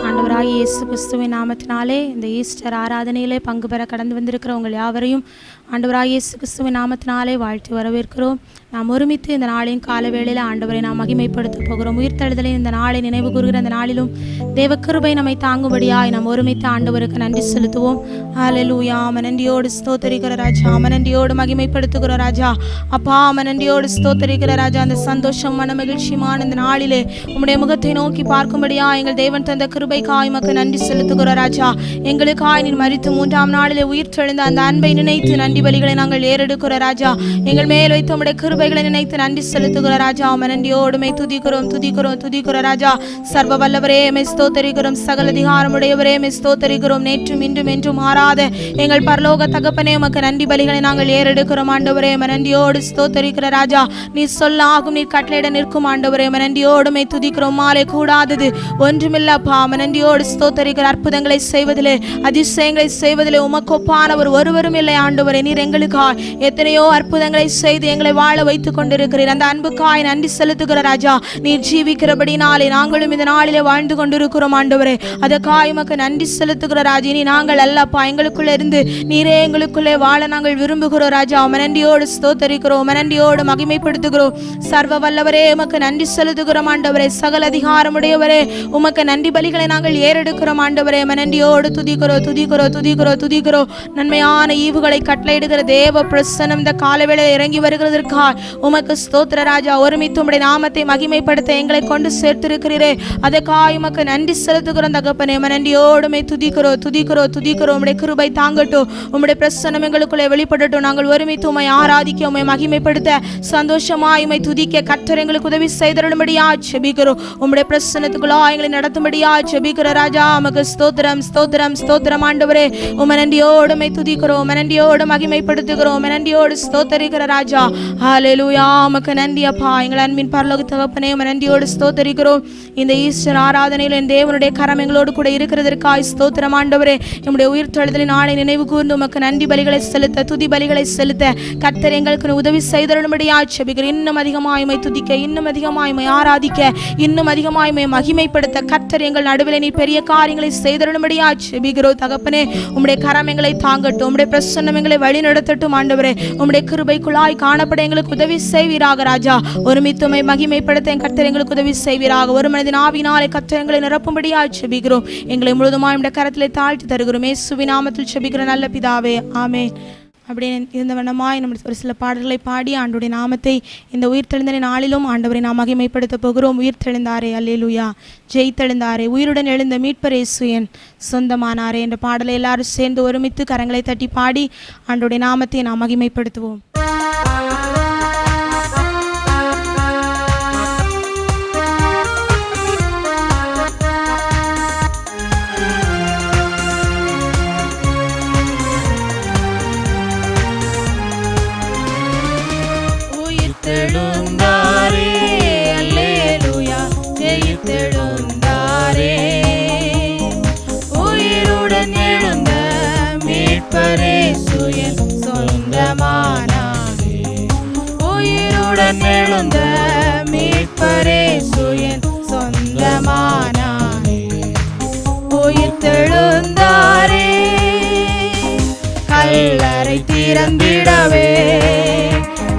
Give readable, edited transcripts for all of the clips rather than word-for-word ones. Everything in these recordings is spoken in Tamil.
ஆண்டவராகிய இயேசு கிறிஸ்துவின் நாமத்தினாலே இந்த ஈஸ்டர் ஆராதனையிலே பங்கு பெற கடந்து வந்திருக்கிற உங்கள் யாவரையும் ஆண்டவராகிய இயேசு கிறிஸ்துவின் நாமத்தினாலே வாழ்த்து வரவேற்கிறோம். நாம் ஒருமித்து இந்த நாளின் கால வேளையில் ஆண்டவரை நாம் மகிமைப்படுத்த போகிறோம். உயிர்த்தெழுதலை இந்த நாளை நினைவு கூறுகிற இந்த நாளிலும் தேவக்கிருபை நம்மை தாங்கும்படியாய் நாம் ஒருமித்து ஆண்டவருக்கு நன்றி செலுத்துவோம். ஹல்லேலூயா. நன்றியோடு ஸ்தோத்தரிக்கிற ராஜா, நன்றியோடு மகிமைப்படுத்துகிற ராஜா, அப்பா நன்றியோடு ஸ்தோத்தரிக்கிற ராஜா. அந்த சந்தோஷம் மன மகிழ்ச்சியமான இந்த நாளிலே உம்முடைய முகத்தை நோக்கி பார்க்கும்படியா எங்கள் தேவன் தந்த கிருபைக்காய் மக்கு நன்றி செலுத்துகிற ராஜா. எங்களுக்காய் நீர் மரித்து 3ஆம் நாளிலே உயிர்த்தெழுந்த அந்த அன்பை நினைத்து நன்றி பலிகளை நாங்கள் ஏறெடுக்கிற ராஜா. எங்கள் மேல் வைத்த உம்முடைய கிருபைகளை நினைத்து நன்றி செலுத்துகிற ராஜா. நன்றியோடுமை துதிக்கிறோம் ராஜா. சர்வ வல்லவரே மெய் ஸ்தோத்தரிக்கிறோம். சகல அதிகாரமுடையவரே மெய் ஸ்தோத்தரிக்கிறோம். நேற்றும் இன்றும் என்றும் மாறாத எங்கள் பரலோக தகப்பனே உமக்கு நன்றி பலிகளை நாங்கள் ஏறெடுக்கிறோம் ஆண்டவரே. நன்றியோடு ஸ்தோத்தரிக்கிற ராஜா. நீ சொல்லாகும் நீர் கட்டளையிட நிற்கும் ஆண்டவரே. நன்றியோடுமை துதிக்கிறோம். மாலை கூடாதது ஒன்றுமில்லப்பா. நன்றியோடு ஸ்தோத்தரிக்கிற அற்புதங்களை செய்வதிலே அதிசயங்களை செய்வதிலே உமக்கு ஒப்பானவர் ஒருவரும் இல்லை ஆண்டவரே. நீர் எங்களுக்காய் எத்தனையோ அற்புதங்களை செய்து எங்களை வாழ வைத்துக் கொண்டிருக்கிறீர். அந்த அன்புக்காய் நன்றி செலுத்துகிற ராஜா. நீர் ஜீவிக்கிறபடினாலே நாங்களும் இந்த நாளிலே வாழ்ந்து கொண்டிருக்கிறோம் ஆண்டவரே. அதற்காய் உமக்கு நன்றி செலுத்துகிற ராஜா. நீ நாங்கள் அல்லப்பா, எங்களுக்குள்ள இருந்து நீரே எங்களுக்குள்ளே வாழ நாங்கள் விரும்புகிறோம் ராஜா. நன்றியோடு ஸ்தோத்தரிக்கிறோம். நன்றியோடு மகிமைப்படுத்துகிறோம். சர்வ வல்லவரே உமக்கு நன்றி செலுத்துகிறோம் ஆண்டவரே. சகல அதிகாரமுடையவரே உமக்கு நன்றி பலிகளை நாங்கள் ஏறெடுக்கிறோம் ஆண்டவரே. நன்றியோடு துதிக்கிறோம். நன்மையான ஈவுகளை கட்டளையிடுகிற தேவ பிரசன்னம் இந்த காலவேளை இறங்கி வருகிறதற்காக உமக்கு ஸ்தோத்திர ராஜா. ஒருமித்து உம்முடைய நாமத்தை மகிமைப்படுத்த எங்களை கொண்டு சேர்த்திருக்கிறீரே, அதற்காக உமக்கு நன்றி செலுத்துகிறோம் தகப்பனே. நன்றியோடுமை துதிக்கிறோம். உம்முடைய கிருபை தாங்கட்டும். உம்முடைய பிரசன்னம் எங்களுக்குள்ளே வெளிப்படட்டும். நாங்கள் ஒருமித்து உம்மை ஆராதிக்க, உம்மை மகிமைப்படுத்த, சந்தோஷமாய் உம்மை துதிக்க கர்த்தர் எங்களுக்கு உதவி செய்தருளும்படியா ஜெபிக்கிறோம். உம்முடைய பிரசன்னத்துக்குள்ளா எங்களை நடத்தும்படியா ஜெபிக்கிற ராஜா. உமக்கு ஸ்தோத்திரம் ஆண்டவரே. உம்மை நன்றியோடுமை துதிக்கிறோம். நன்றியோடு மகிமைப்படுத்துகிறோம். நன்றியோடு ஸ்தோத்தரிக்கிற ராஜா. ஹல்லேலூயா. உமக்கு நன்றி அப்பா. எங்கள் அன்பின் பரலோக தகப்பனே உம்மை நன்றியோடு ஸ்தோத்தரிக்கிறோம். இந்த ஈஸ்டர் ஆராதனையில் என் தேவனுடைய கரம் எங்களோடு கூட இருக்கிறதற்காய் ஸ்தோத்திரம் ஆண்டவரே. நம்முடைய உயிர்த்தெழுதலின் நாளை நினைவு கூர்ந்து உமக்கு நன்றி பலிகளை செலுத்த, துதி பலிகளை செலுத்த கர்த்தர் எங்களுக்கு உதவி செய்தருளும்படியாய் ஜெபிக்கிறேன். இன்னும் அதிகமாய் உம்மை துதிக்க, இன்னும் அதிகமாய் உம்மை ஆராதிக்க, இன்னும் அதிகமாய் உம்மை மகிமைப்படுத்த கர்த்தர் எங்கள் நடுவில் நீ பெரிய காரியங்களை செய்தருளும்படியாய் ஜெபிக்கிறோம் தகப்பனே. உம்முடைய கரம் எங்களை தாங்கட்டும். உம்முடைய பிரசன்னம் எங்களை வழி நடத்தட்டும் ஆண்டவரே. உம்முடைய கிருபைக்குள்ளாய் காணப்பட எங்களுக்கு உதவி செய்வீராக ராஜா. ஒருமித்து உம்மை மகிமைப்படுத்த கர்த்தர் எங்களுக்கு உதவி செய்வீராக. ஒரு மனதின் ஆவியினாலே கர்த்தர் எங்களை நிரப்பும்படியாய் ஜெபிக்கிறோம். எங்களை முழுதுமாய் உம்முடைய கரத்திலே தாழ்த்தி தருகிறோம். இயேசுவின் நாமத்தில் ஜெபிக்கிற நல்ல பிதாவே, ஆமென். அப்படியே இருந்த வண்ணமாய் நம்ம ஒரு சில பாடல்களை பாடி ஆண்டவருடைய நாமத்தை இந்த உயிர்த்தெழுந்த நாளிலும் ஆண்டவரை நாம் மகிமைப்படுத்த போகிறோம். உயிர்த்தெழுந்தாரே அல்லேலூயா, ஜெயித்தெழுந்தாரே, உயிருடன் எழுந்த மீட்பர் இயேசு என் சொந்தமானாரே என்ற பாடலை எல்லாரும் சேர்ந்து ஒருமித்து கரங்களை தட்டி பாடி ஆண்டவருடைய நாமத்தை நாம் மகிமைப்படுத்துவோம். எழுந்தாரே அல்லேலூயா, ஜெயித்தெழுந்தாரே, உயிருடன் எழுந்த மீட்பர் இயேசு என் சொந்தமானாரே. உயிருடன் எழுந்த மீட்பர் இயேசு என் சொந்தமானாரே. உயிர்த்தெழுந்தாரே, கல்லறை திறந்திடவே,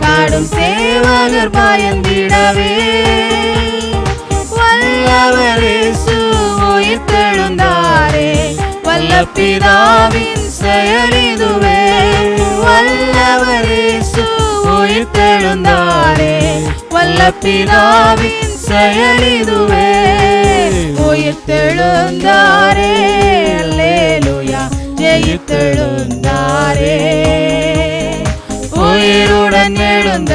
காடும் சேவகர் பயந்திடவே, வல்லவர் இயேசு உயிர்த்தெழுந்தாரே. வல்ல பிதாவின் செயல் இதுவே, வல்லவர் இயேசு உயிர்த்தெழுந்தாரே. வல்ல பிதாவின் செயல் இதுவே. உயிர்த்தெழுந்தாரே அல்லேலூயா, ஜெயித்தெழுந்தாரே, உயிருடன் எழுந்த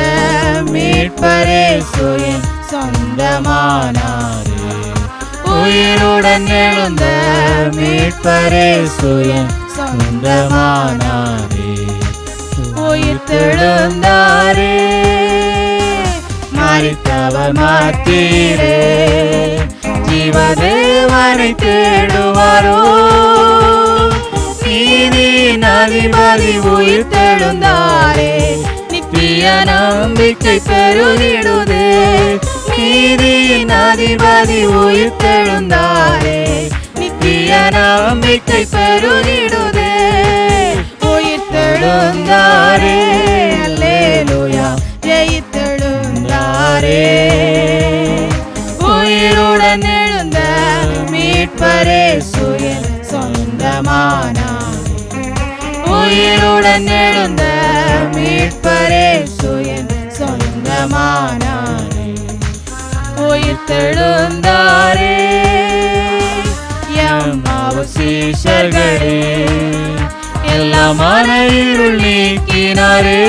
மீட்பர் இயேசு என் சொந்தமானாரே. உயிருடன் எழுந்த மீட்பர் இயேசு என் சொந்தமானாரே. உயிர்த்தெழுந்தாரே, மரித்தவர் மாத்தீரே, ஜீவதேவனை தேடுவாரோ, நீதியின் அதிபதி உயிர்த்தெழுந்தாரே. நித்திய நம்பிக்கை பெருகிடுதே, நீதியின் அதிபதி உயிர்த்தெழுந்தாரே. நம்பிக்கை பெருகிடுதே. உயிர்த்தெழுந்தாரே, அல்லேலூயா, ஜெயித்தெழுந்தாரே. உயிருடன் எழுந்த மீட்பரே சுயன் சொந்தமானார். உயிருடன் எழுந்த மீட்பரே சுயன் சொந்தமானாரே. உயிர்த்தெழுந்தாரே, எம்மாவு சீஷர்களே, எல்லாமான இருள் நீக்கினாரே.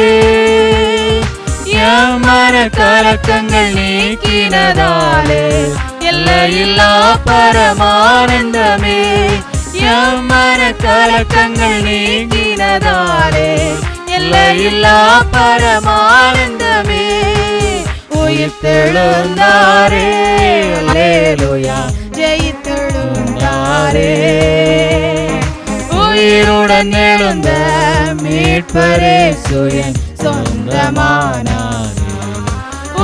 எம்மன கலக்கங்கள் நீக்கினதாலே எல்லையில்லா பரமானந்தமே. எம்மன கலக்கங்கள் நீக்கினதாலே எல்லையில்லா பரமானந்தமே. உயிர்த்தெழுந்தாரே, அல்லேலூயா, ஜெயித்தெழுந்தாரே. உயிருடன் எழுந்த மீட்பரே சுயன் சொந்தமானாரே.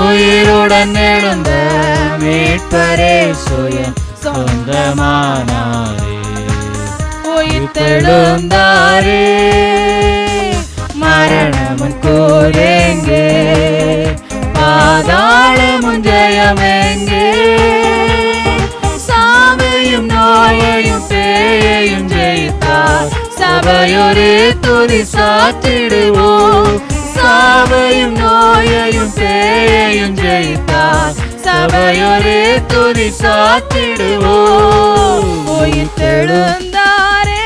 உயிருடன் எழுந்த மீட்பரே சுயன் சொந்தமானாரே. உயிர்த்தெழுந்தாரே, மரணமும் கூரெங்கே, பாதாளமும் ஜெயமெங்கே. சாவையும் நோயையும் பேயையும் ஜெயித்தார், சபையொரு துதி சாற்றிடுவோம். சாவையும் நோயையும் பேயையும் ஜெயித்தார், சபையொரு துதி சாற்றிடுவோம். உயிர்த்தெழுந்தாரே,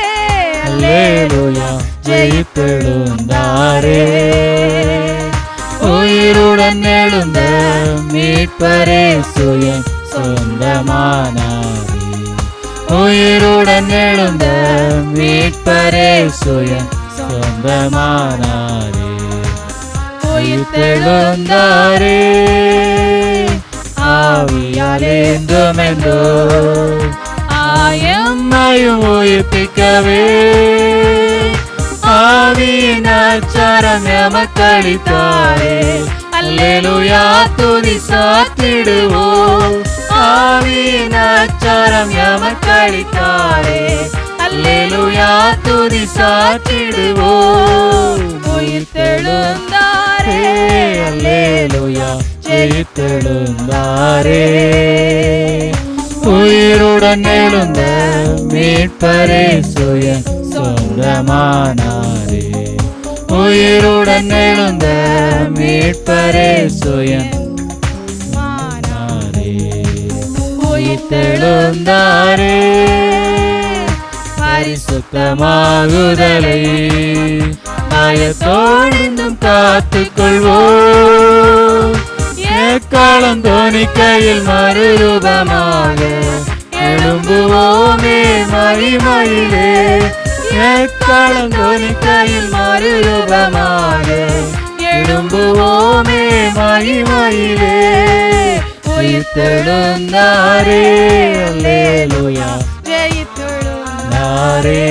அல்லேலூயா, ஜெயித்தெழுந்தாரே. உயிருடன் எழுந்த மீட்பரே சுயன் சொந்தமானாரே. உயிருடன் எழுந்த மீட்பரே சுயன் சொந்தமானாரே. உயிர்த்தெழுந்தாரே, ஆவியாலேந்துமெந்தோ ஆயம்மையும் உயிர்ப்பிக்கவே. ஆவியின் அச்சாரம் எமக்களித்தாரே, அல்லேலூயா, துதி சாத்திடுவோம். ஆவியின் அச்சாரம் எமக்களித்தாரே, அல்லேலூயா, துதி சாத்திடுவோம். உயிர்த்தெழுந்தாரே, அல்லேலூயா, ஜெயித்தெழுந்தாரே. உயிருடன் எழுந்த மீட்பரே சுயன் சொந்தமானாரே. உயிருடன் எழுந்த மீட்பரே சுயன் மானாரே. உயிர்த்தெழுந்தாரே, பரிசுத்தமாகுதலை பயத்தோடும் காத்துக்கொள்வோம். எக்காலம் தோனிக்கையில் மறுரூபமாக எழும்புவோமே மகிமையிலே. எக்காலம் தோனிக்கையில் மறுரூபமாக எழும்புவோமே மகிமையிலே. உயிர்த்தெழுந்தாரே, அல்லேலூயா, ஜெயித்தெழுந்தாரே.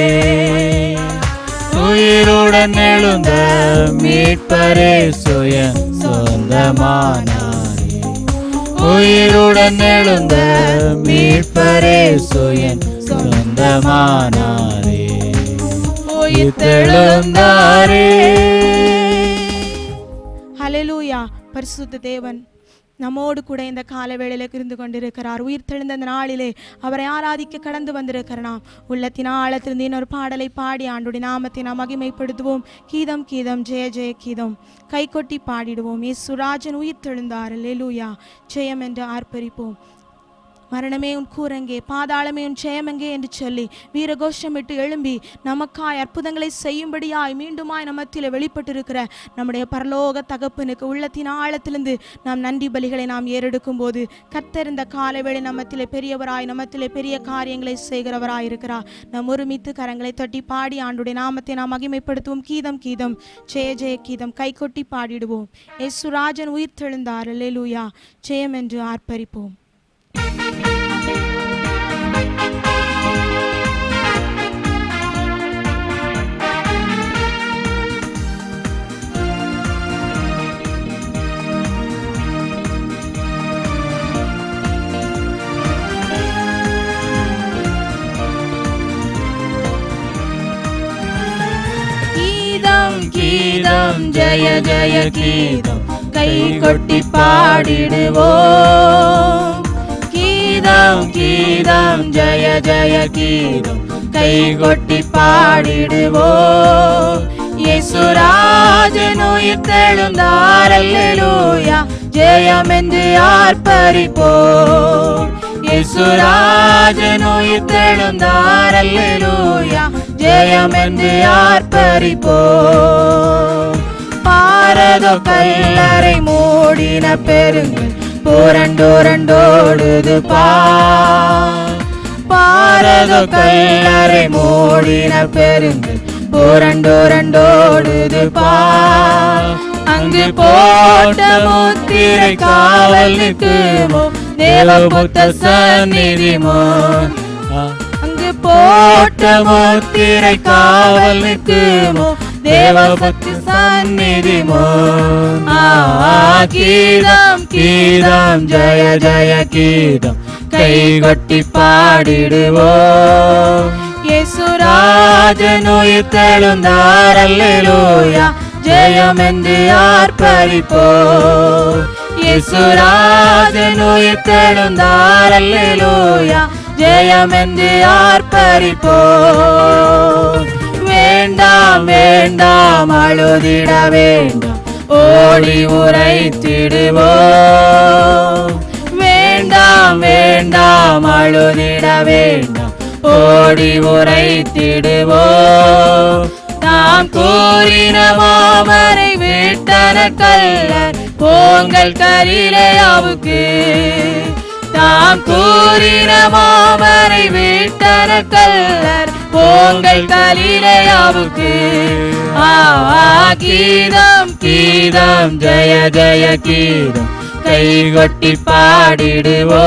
உயிருடன் எழுந்த மீட்பரே சுயன் சொந்தமானாரே. உயிருடன் எழுந்த மீட்பரே சுயன் சொந்தமானாரே. உயிர்த்தெழுந்தாரே. ஹல்லேலூயா. பரிசுத்த தேவன் நம்மோடு கூட இந்த கால வேளையில இருந்து கொண்டிருக்கிறார். உயிர்த்தெழுந்த இந்த நாளிலே அவரை ஆராதிக்க கடந்து வந்திருக்கிற நாம் உள்ளத்தின் ஆழத்திலிருந்து இன்னொரு பாடலை பாடி ஆண்டுடைய நாமத்தை நாம் மகிமைப்படுத்துவோம். கீதம் கீதம் ஜெய ஜெய கீதம் கை கொட்டி பாடிடுவோம். இயேசுராஜன் உயிர்த்தெழுந்தார், அல்லேலூயா, ஜெயம் என்று ஆர்ப்பரிப்போம். மரணமே உன் கூரங்கே, பாதாளமே உன் ஜெயமெங்கே என்று சொல்லி வீரகோஷமிட்டு எழும்பி நமக்காய் அற்புதங்களை செய்யும்படியாய் மீண்டுமாய் நமத்தில் வெளிப்பட்டிருக்கிற நம்முடைய பரலோக தகப்பனுக்கு உள்ளத்தின் ஆழத்திலிருந்து நாம் நன்றி பலிகளை நாம் ஏறெடுக்கும் போது கர்த்தர் இந்த காலவேளை நம்மத்திலே பெரியவராய், நம்மத்திலே பெரிய காரியங்களை செய்கிறவராய் இருக்கிறார். நாம் ஒருமித்து கரங்களை தட்டி பாடி ஆண்டுடைய நாமத்தை நாம் மகிமைப்படுத்துவோம். கீதம் கீதம் ஜெய ஜெய கீதம் கை கொட்டி பாடிடுவோம். இயேசுராஜன் உயிர்த்தெழுந்தார், அல்லேலூயா, ஜெயம் என்று ஆர்ப்பரிப்போம். ஜெய ஜெய கீதம் கை கொட்டி பாடிடுவோம். கீதம் கீதம் ஜெய ஜெய கீதம் கை கொட்டி பாடிடுவோம். இயேசுராஜன் உயிர்த்தெழுந்தார் அல்லேலூயா ஜெயம் என்று ஆர்ப்பரிப்போம். இயேசுராஜன் உயிர்த்தெழுந்தார் அல்லேலூயா ஜெயம் என்று ஆர்ப்பரிப்போம். பாரதோ கல்லறை மூடின பெருங்கள் புரண்டோரண்டோடுது பாரதோ கல்லறை மூடின பெருங்கள் புரண்டோரண்டோடுது அங்கு போட்ட முத்திரை காவல் நிற்குமோ தேவபுத்த சந்நிதிமோ. அங்கு போட்ட முத்திரை காவல் நிற்குமோ தேவபுத்த சந்நிதிமோ. கீதம் கீதம் ஜெய ஜெய கீதம் கை கொட்டி பாடிடுவோம். இயேசுராஜன் உயிர்த்தெழுந்தார் அல்லேலூயா ஜெயம் என்று ஆர்ப்பரிப்போம். இயேசுராஜன் உயிர்த்தெழுந்தார் அல்லேலூயா ஜெயம் என்று ஆர்ப்பரிப்போம். வேண்டாம் வேண்டாம் அழுதிட வேண்டாம் ஓடி உரைத்திடுவோம். வேண்டாம் வேண்டாம் அழுதிட வேண்டாம் ஓடி உரைத்திடுவோம். நாம் கூறின மாமரை விட்டன கல்லர் போங்கள் கலிலேயாவுக்கு. தாம் கூறின மாமரை விட்டன கல்லர் போங்கள் கலிலேயாவுக்கு. கீதம் கீதம் ஜெய ஜெய கீதம் கை கொட்டி பாடிடுவோம்.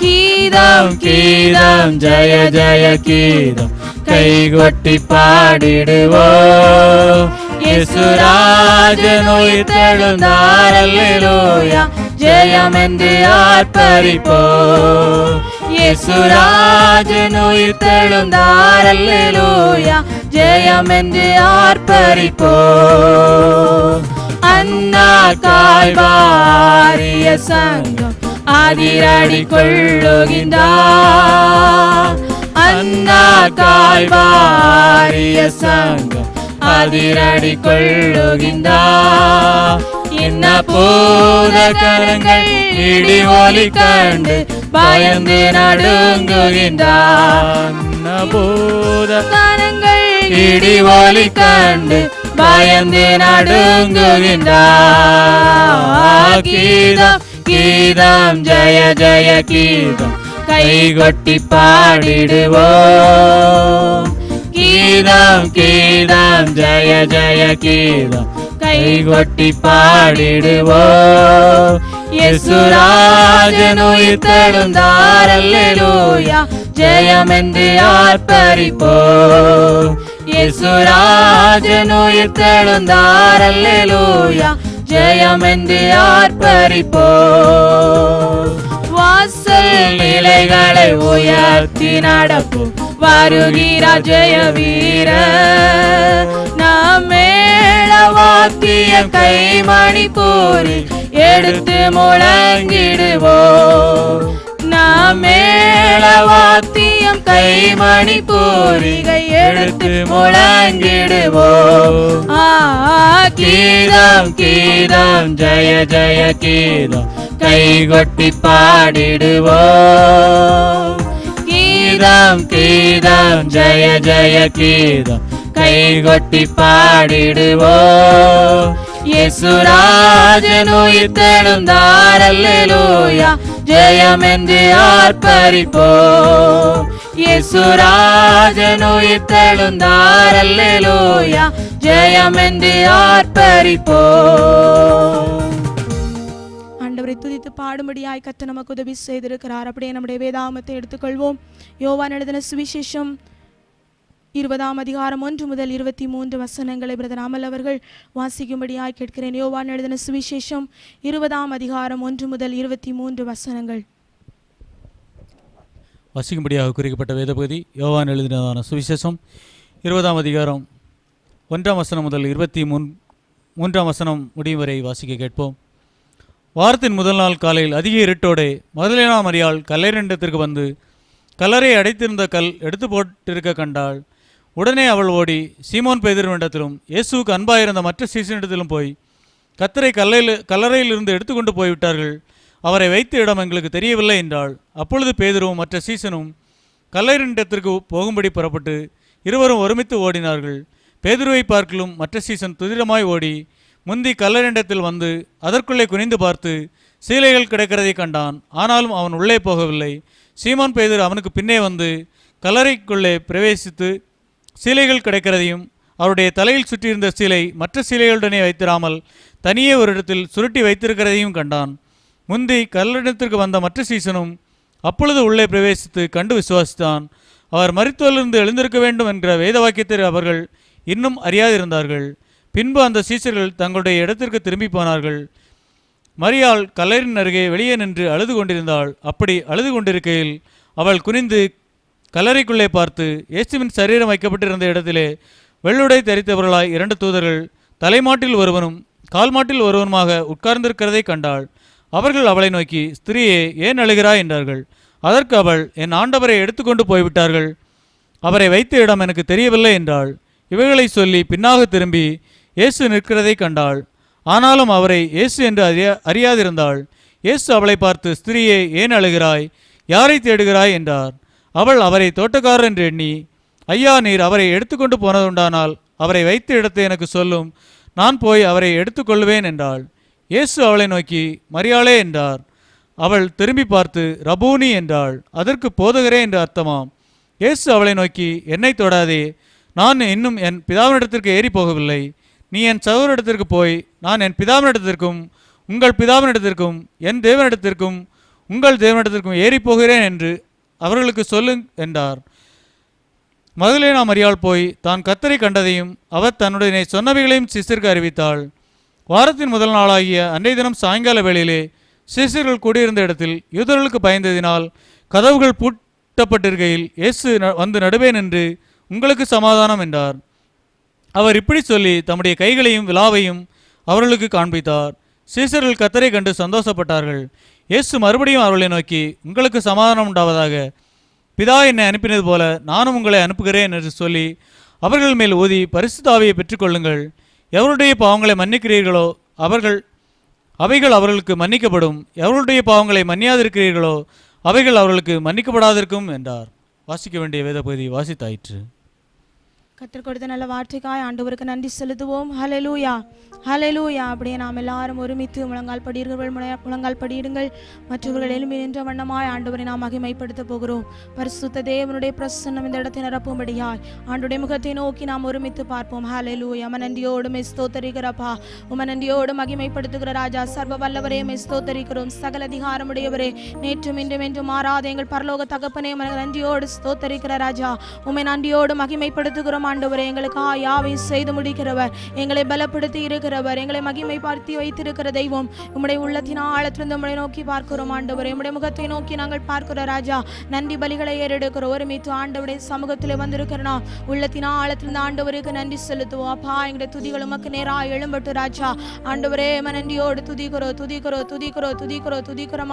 கீதம் கீதம் ஜெய ஜெய கீதம் கை கொட்டி பாடிடுவோம். இயேசுராஜன் உயிர்த்தெழுந்தார் அல்லேலூயா ஜெயம் என்று ஆர்ப்பரிப்போம். இயேசுராஜன் உயிர்த்தெழுந்தார் அல்லேலூயா ஜெயம் என்று ஆர்ப்பரிப்போம். அண்ணா கால்வாரிய சங்கம் அதிரடி கொள்ளுகின்றார். அண்ணா கால்வாரிய சங்கம் அதிரடி கொள்ளுகின்றார். என்ன பூத கரங்கள் இடி ஒலி கண்டு பயந்து நடுங்குகின்றார். பூத கரங்கள் இடி ஒலி கண்டு பயந்து நடுங்குகின்றார். கீதம் கீதம் ஜெய ஜெய கீதம் கை கொட்டி பாடிடுவோம். கீதம் கீதம் ஜெய ஜெய கீதம் கை கொட்டி பாடிடுவோம். இயேசுராஜன் உயிர்த்தெழுந்தார் அல்லேலூயா ஜெயம் என்று ஆர்ப்பரிப்போம். இயேசுராஜன் உயிர்த்தெழுந்தார் அல்லேலூயா ஜெயம் என்று ஆர்ப்பரிப்போம். வாசல் நிலைகளை உயர்த்தி நடப்போம் வருகிறார் ஜெய வீர. நாம் மேள வாத்திய கைமணி போரி எடுத்து முழங்கிடுவோம். நாம் மேள வாத்தியம் கைமணி போரிகை எடுத்து முழங்கிடுவோம். கீதம் கீதம் ஜெய ஜெய கீதம் கை கொட்டி பாடிடுவோம். கீதம் கீதம் ஜெய ஜெய கீதம் கை கொட்டி பாடிடுவோம். இயேசுராஜன் உயிர்த்தெழுந்தார் அல்லேலூயா ஜெயம் என்று ஆர்ப்பரிப்போம். இயேசுராஜன் உயிர்த்தெழுந்தார் அல்லேலூயா ஜெயம் என்று ஆர்ப்பரிப்போம். ஆண்டவரை துதித்து பாடும்படியாய் கர்த்தர் நமக்கு உதவி செய்திருக்கிறார். அப்படியே நம்முடைய வேதாகமத்தை எடுத்துக்கொள்வோம். யோவான் எழுதின சுவிசேஷம் 20ஆம் அதிகாரம் 1 முதல் 23 வசனங்களை பிரதர் அமல் அவர்கள் வாசிக்கும்படியாய் கேட்கிறேன். யோவான் எழுதின சுவிசேஷம் 20ஆம் அதிகாரம் 1 முதல் 23 வசனங்கள் வாசிக்கும்படியாக குறிக்கப்பட்ட வேத பகுதி யோவான் எழுதினதான சுவிசேஷம் 20ஆம் அதிகாரம் 1 முதல் 23 முடியும் வரை வாசிக்க கேட்போம். வாரத்தின் முதல் நாள் காலையில் அதிக இருட்டோடே மகதலேனா மரியாள் கல்லறையிடத்திற்கு வந்து கல்லறை அடைத்திருந்த கல் எடுத்து போட்டிருக்க கண்டாள். உடனே அவள் ஓடி சீமோன் பேதுருவினிடத்திலும் இயேசுவுக்கு அன்பாயிருந்த மற்ற சீசனிடத்திலும் போய், கர்த்தரை கல்லறையிலிருந்து எடுத்துக்கொண்டு போய்விட்டார்கள், அவரை வைத்த இடம் எங்களுக்கு தெரியவில்லை என்றாள். அப்பொழுது பேதுருவும் மற்ற சீசனும் கல்லறையிடத்திற்கு போகும்படி புறப்பட்டு இருவரும் ஒருமித்து ஓடினார்கள். பேதுருவை பார்க்கலும் மற்ற சீசன் துரிதமாய் ஓடி முந்தி கல்லறையிடத்தில் வந்து அதற்குள்ளே குனிந்து பார்த்து சீலைகள் கிடக்கிறதை கண்டான். ஆனாலும் அவன் உள்ளே போகவில்லை. சீமோன் பேதுரு அவனுக்கு பின்னே வந்து கல்லறைக்குள்ளே பிரவேசித்து சீலைகள் கிடைக்கிறதையும் அவருடைய தலையில் சுற்றியிருந்த சீலை மற்ற சீலைகளுடனே வைத்திராமல் தனியே ஒரு இடத்தில் சுருட்டி வைத்திருக்கிறதையும் கண்டான். முந்தி கல்லறையிடத்திற்கு வந்த மற்ற சீசனும் அப்பொழுது உள்ளே பிரவேசித்து கண்டு விசுவாசித்தான். அவர் மரித்தோரிலிருந்து எழுந்திருக்க வேண்டும் என்கிற வேத வாக்கியத்தை அவர்கள் இன்னும் அறியாதிருந்தார்கள். பின்பு அந்த சீசர்கள் தங்களுடைய இடத்திற்கு திரும்பி போனார்கள். மரியாள் கல்லறையின் அருகே வெளியே நின்று அழுது கொண்டிருந்தாள். அப்படி அழுது கொண்டிருக்கையில் அவள் குனிந்து கல்லறைக்குள்ளே பார்த்து இயேசுவின் சரீரம் வைக்கப்பட்டிருந்த இடத்திலே வெள்ளுடை தரித்தவர்களாய் 2 தூதர்கள் தலைமாட்டில் ஒருவனும் கால்மாட்டில் ஒருவனுமாக உட்கார்ந்திருக்கிறதை கண்டாள். அவர்கள் அவளை நோக்கி, ஸ்திரீயே, ஏன் அழுகிறாய் என்றார்கள். அதற்கு அவள், என் ஆண்டவரை எடுத்துக்கொண்டு போய்விட்டார்கள், அவரை வைத்த இடம் எனக்கு தெரியவில்லை என்றாள். இவைகளை சொல்லி பின்னாக திரும்பி இயேசு நிற்கிறதை கண்டாள். ஆனாலும் அவரை இயேசு என்று அறியாதிருந்தாள். இயேசு அவளை பார்த்து, ஸ்திரீயே, ஏன் அழுகிறாய், யாரை தேடுகிறாய் என்றார். அவள் அவரை தோட்டக்காரர் என்று எண்ணி, ஐயா, நீர் அவரை எடுத்துக்கொண்டு போனதுண்டானால் அவரை வைத்த இடத்தை எனக்கு சொல்லும், நான் போய் அவரை எடுத்துக்கொள்வேன் என்றாள். இயேசு அவளை நோக்கி, மரியாளே என்றார். அவள் திரும்பி பார்த்து ரபூனி என்றாள். அதற்கு போதகரே என்று அர்த்தமாம். இயேசு அவளை நோக்கி, என்னை தொடாதே, நான் இன்னும் என் பிதாவினிடத்திற்கு ஏறி போகவில்லை. நீ என் சகோதரிடத்திற்கு போய், நான் என் பிதாவினிடத்திற்கும் உங்கள் பிதாவினிடத்திற்கும் என் தேவனிடத்திற்கும் உங்கள் தேவனிடத்திற்கும் ஏறி போகிறேன் என்று அவர்களுக்கு சொல்லு என்றார். மகதலேனா மரியாள் போய் தான் கர்த்தரை கண்டதையும் அவர் தன்னுடைய சொன்னவைகளையும் சீசருக்கு அறிவித்தாள். வாரத்தின் முதல் நாளாகிய அன்றைய தினம் சாயங்கால வேளையிலே சீசர்கள் கூடியிருந்த இடத்தில் யூதர்களுக்கு பயந்ததினால் கதவுகள் பூட்டப்பட்டிருக்கையில் இயேசு வந்து நடுவே நின்று, உங்களுக்கு சமாதானம் என்றார். அவர் இப்படி சொல்லி தம்முடைய கைகளையும் விலாவையும் அவர்களுக்கு காண்பித்தார். சீசர்கள் கர்த்தரை கண்டு சந்தோஷப்பட்டார்கள். இயேசு மறுபடியும் அவர்களை நோக்கி, உங்களுக்கு சமாதானம் உண்டாவதாக, பிதா என்னை அனுப்பினது போல நானும் உங்களை அனுப்புகிறேன் என்று சொல்லி அவர்கள் மேல் ஊதி பரிசுத்த ஆவியை பெற்றுக்கொள்ளுங்கள். எவருடைய பாவங்களை மன்னிக்கிறீர்களோ அவைகள் அவர்களுக்கு மன்னிக்கப்படும், எவருடைய பாவங்களை மன்னியாதிருக்கிறீர்களோ அவைகள் அவர்களுக்கு மன்னிக்கப்படாதிருக்கும் என்றார். வாசிக்க வேண்டிய வேத பகுதி வாசித்தாயிற்று. கர்த்தர் கொடுத்த நல்ல வார்த்தைக்காய் ஆண்டவருக்கு நன்றி செலுத்துவோம். ஹல்லேலூயா, ஹல்லேலூயா. அப்படியே நாம் எல்லாரும் ஒருமித்து முழங்கால் படியிடுங்கள். மற்றவர்கள் எழும்பி நின்ற வண்ணமாய் ஆண்டவரை நாம் மகிமைப்படுத்த போகிறோம். பரிசுத்த தேவனுடைய பிரசன்னம் இந்த இடத்தை நிரப்பும்படியாய் ஆண்டுடைய முகத்தை நோக்கி நாம் ஒருமித்து பார்ப்போம். ஹல்லேலூயா. நன்றியோடு ஸ்தோத்தரிக்கிறப்பா, நன்றியோடு மகிமைப்படுத்துகிற ராஜா, சர்வ வல்லவரே ஸ்தோத்தரிக்கிறோம். சகல அதிகாரமுடையவரே, நேற்றும் இன்றும் என்றும் மாறாத எங்கள் பரலோக தகப்பனே, நன்றியோடு ஸ்தோத்தரிக்கிற ராஜா, உம்மை நன்றியோடு மகிமைப்படுத்துகிறோம். ஆண்டவரே, எங்களுக்கு யாவையும் செய்து முடிக்கிறவர், எங்களை பலப்படுத்தி இருக்கிறவர், எங்களை மகிமைப்படுத்தி வைத்திருக்கிற தெய்வம், உம்முடைய உள்ளத்தின் ஆழத்திலிருந்து உம்முடைய நோக்கி பார்க்கிறோம். ஆண்டவரே, உம்முடைய முகத்தை நோக்கி நாங்கள் பார்க்கிற ராஜா, நன்றி பலிகளை ஏறெடுக்கிறோம். ஒருமித்து ஆண்டவருடைய சமூகத்தில் வந்திருக்கிறனா உள்ளத்தின் ஆழத்திலிருந்து ஆண்டவருக்கு நன்றி செலுத்துவோம். அப்பா, எங்களுடைய துதிகள் உமக்கு நேராக எழும்பட்டு ராஜா. ஆண்டவரே, நன்றியோடு துதிக்கிறோம்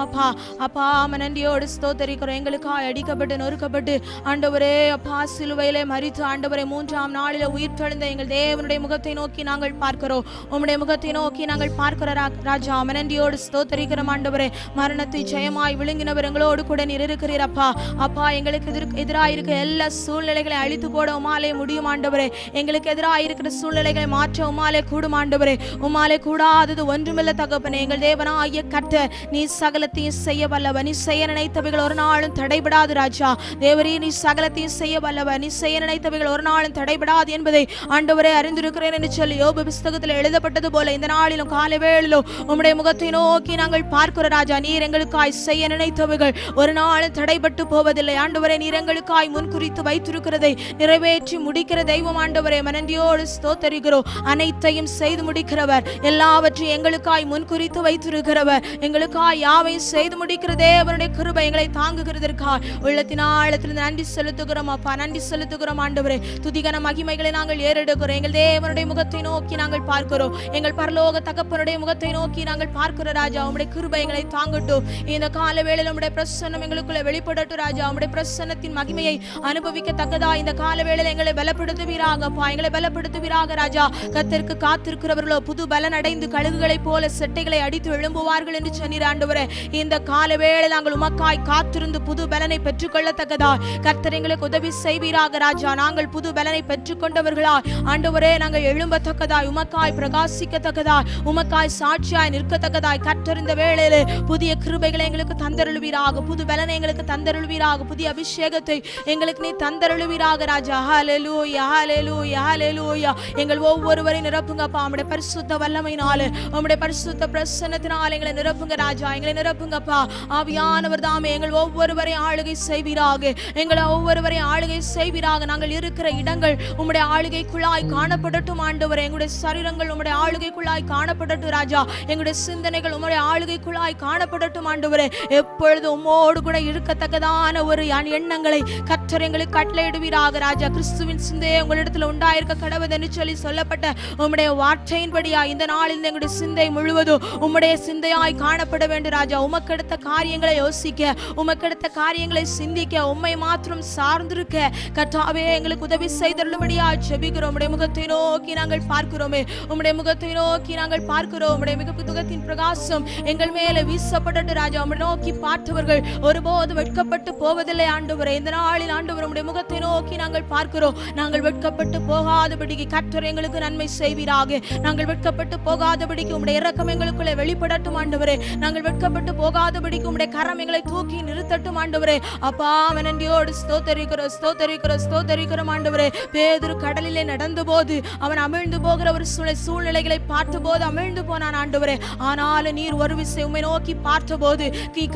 அப்பா. அப்பா, நன்றியோடு ஸ்தோத்தரிக்கிறோம். எங்களுக்காக அடிக்கப்பட்டு நொறுக்கப்பட்டு ஆண்டவரே அப்பா சிலுவையிலே மரித்து ஆண்டவரே 3ஆம் நாளில் உயிர் தெழுந்த எங்கள் தேவனுடைய முகத்தை நோக்கி நாங்கள் பார்க்கிறோம். உம்முடைய முகத்தை நோக்கி நாங்கள் பார்க்கிற ராஜா, நன்றியோடு ஸ்தோத்தரிக்கிறோம். ஆண்டவரே, மரணத்தை ஜெயமாய் விழுங்கினவர் எங்களோடு கூட நீர் இருக்கிறீர் அப்பா. அப்பா, எங்களுக்கு எதிராக இருக்க எல்லா சூழ்நிலைகளை அழித்து போட உமாலே முடியும் ஆண்டவரே. எங்களுக்கு எதிராக இருக்கிற சூழ்நிலைகளை மாற்ற உமாலே கூடும் ஆண்டவரே. உமாலே கூடாதது ஒன்றுமில்ல தகப்பனே. எங்கள் தேவனாகிய கர்த்தர், நீ சகலத்தையும் செய்ய வல்லவர். நீ செய்ய நினைத்தவைகள் ஒரு நாளும் தடைபடாது ராஜா. தேவரே, நீ சகலத்தையும் செய்ய வல்லவர். நீ செய்ய நினைத்தவைகள் ஒரு நாளும் தடைபடாது என்பதை ஆண்டவரே அறிந்திருக்கிறேன் என்று சொல்லி யோபு புத்தகத்தில் எழுதப்பட்டது போல இந்த நாளிலும் காலை வேளையிலும் உம்முடைய முகத்தை நோக்கி நாங்கள் பார்க்கிற ராஜா, நீர் எங்களுக்காய் செய்ய நினைத்தவைகள் ஒரு நாளும் தடைபட்டு போவதில்லை ஆண்டவரே. நீர் எங்களுக்காய் முன்குறித்து வைத்திருக்கிறதை நிறைவேற்றி முடிக்கிற தெய்வம் ஆண்டவரே. நன்றியோடு ஸ்தோத்தரிக்கிறோம். அனைத்தையும் செய்து முடிக்கிறவர், எல்லாவற்றையும் எங்களுக்காய் முன்குறித்து வைத்திருக்கிறவர், எங்களுக்காய் யாவையும் செய்து முடிக்கிற தேவனுடைய கிருபை எங்களை தாங்குகிறதற்காய் உள்ளத்தின் ஆழத்திலிருந்து நன்றி செலுத்துகிறோம் அப்பா. நன்றி செலுத்துகிறோம் ஆண்டவரே. துதிகன மகிமைகளை நாங்கள் ஏறெடுக்கிறோம். எங்கள் தேவனுடைய முகத்தை நோக்கி நாங்கள் பார்க்கிறோம். எங்கள் பரலோக தகப்பனுடைய முகத்தை நோக்கி நாங்கள் பார்க்கிறோம் ராஜா. உம்முடைய கிருபை எங்களை தாங்கட்டும். இந்த கால வேளையில் உம்முடைய பிரசன்னம் எங்களுக்குள்ள வெளிப்படட்டும் ராஜா. உம்முடைய பிரசன்னத்தின் மகிமையை அனுபவிக்கத்தக்கதா இந்த கால வேளையில் எங்களை பலப்படுத்துவீராகப்பா, எங்களை பலப்படுத்துவீராக ராஜா. கர்த்தருக்கு காத்திருக்கிறவர்களோ புது பலன் அடைந்து கழுகுகளைப் போல செட்டைகளை அடித்து எழும்புவார்கள் என்று சொன்னீர் ஆண்டவரே. இந்த கால வேளை நாங்கள் உமக்காய் காத்திருந்து புது பலனை பெற்றுக்கொள்ளத்தக்கதா கர்த்தர் எங்களுக்கு உதவி செய்வீராக ராஜா. நாங்கள் புது பலனை பெற்றுக்கொண்டவர்களாய் ஆண்டவரே நாங்கள் எழும்பத்தக்கதாய், உமக்காய் பிரகாசிக்கத்தக்கதாய், உமக்காய் சாட்சியாய் நிற்கத்தக்கதாய் கர்த்தர் இந்த வேளையிலே புதிய கிருபைகளை எங்களுக்கு தந்தருளுவீராக, புது பலனை எங்களுக்கு தந்தருளுவீராக, புதிய அபிஷேகத்தை எங்களுக்கு நீ தந்தருளுவீராக ராஜா. ஹல்லேலூயா, ஹல்லேலூயா, ஹல்லேலூயா. எங்கள் ஒவ்வொருவரை நிரப்புங்கப்பா உம்முடைய பரிசுத்த வல்லமையினாலே, உம்முடைய பரிசுத்த பிரசன்னத்தினாலே எங்களை நிரப்புங்க ராஜா. எங்களை நிரப்புங்கப்பா. ஆவியானவர் தாமே எங்கள் ஒவ்வொருவரை ஆளுகை செய்வீராக, எங்களை ஒவ்வொருவரை ஆளுகை செய்வீராக. நாங்கள் இருக்கிற இடங்கள் உம்முடைய ஆளுகைக்குள்ளாய் காணப்படட்டும் ஆண்டவரே. எங்களுடைய சரீரங்கள் உம்முடைய ஆளுகைக்குள்ளாய் காணப்படட்டும் ராஜா. எங்களுடைய சிந்தனைகள் உம்முடைய ஆளுகைக்குள்ளாய் காணப்படட்டும் ஆண்டவரே. எப்பொழுது உம்மோடு கூட இருக்கத்தக்கதான ஒரு எண்ணங்களை கர்த்தர் எங்களுக்கு கட்டளையிடுவீராக ராஜா. கிறிஸ்துவின் சிந்தையை உங்களிடத்தில் உண்டாயிருக்க கடவுள் என்று சொல்லி சொல்லப்பட்ட உம்முடைய வார்த்தையின்படியா இந்த நாளில் எங்களுடைய சிந்தை முழுவதும் உம்முடைய சிந்தையாய் காணப்பட வேண்டும் ராஜா. உமக்கெடுத்த காரியங்களை யோசிக்க, உமக்கெடுத்த காரியங்களை சிந்திக்க, உம்மை மாத்திரம் சார்ந்திருக்க கர்த்தாவே எங்களுக்கு உதவி செய்தருளும்படியா ஜெபிக்கிறோம். உம்முடைய முகத்தை நோக்கி நாங்கள் பார்க்கிறோமே, உம்முடைய முகத்தை நோக்கி நாங்கள் பார்க்கிறோம். உம்முடைய முகத்தின் பிரகாசம் எங்கள் மேலே வீசப்படட்டு ராஜா. உம்மை நோக்கி பார்த்தவர்கள் ஒருபோது வெட்கப்பட்டு போவதில்லை ஆண்டவரே. இந்த நாளில் ஆண்டவர் உம்முடைய முகத்தை நோக்கி நாங்கள் பார்க்கிறோம். நாங்கள் வெட்கப்பட்டு போகாதபடிக்கு கர்த்தர் எங்களுக்கு நன்மை செய்வீராக. நாங்கள் வெட்கப்பட்டு போகாதபடிக்கு உம்முடைய இரக்கம் எங்களுக்குள்ளே வெளிப்படட்டும் ஆண்டவரே. நாங்கள் வெட்கப்பட்டு போகாதபடிக்கு உம்முடைய கரம் எங்களை தூக்கி நிறுத்தட்டும் ஆண்டவரே. அப்பா நன்றியோடு ஸ்தோத்தரிக்கிறோம், ஸ்தோத்தரிக்கிறோம், ஸ்தோத்தரிக்கிறோம் ஆண்டவரே. பேதுரு கடலிலே நடந்த போது அவன் அமிழ்ந்து போகிற ஒரு சூழ்நிலைகளை பார்த்த போது அமிழ்ந்து போனான் ஆண்டவரே. ஆனாலும் நீர் ஒரு விசை உம்மை நோக்கி பார்த்தபோது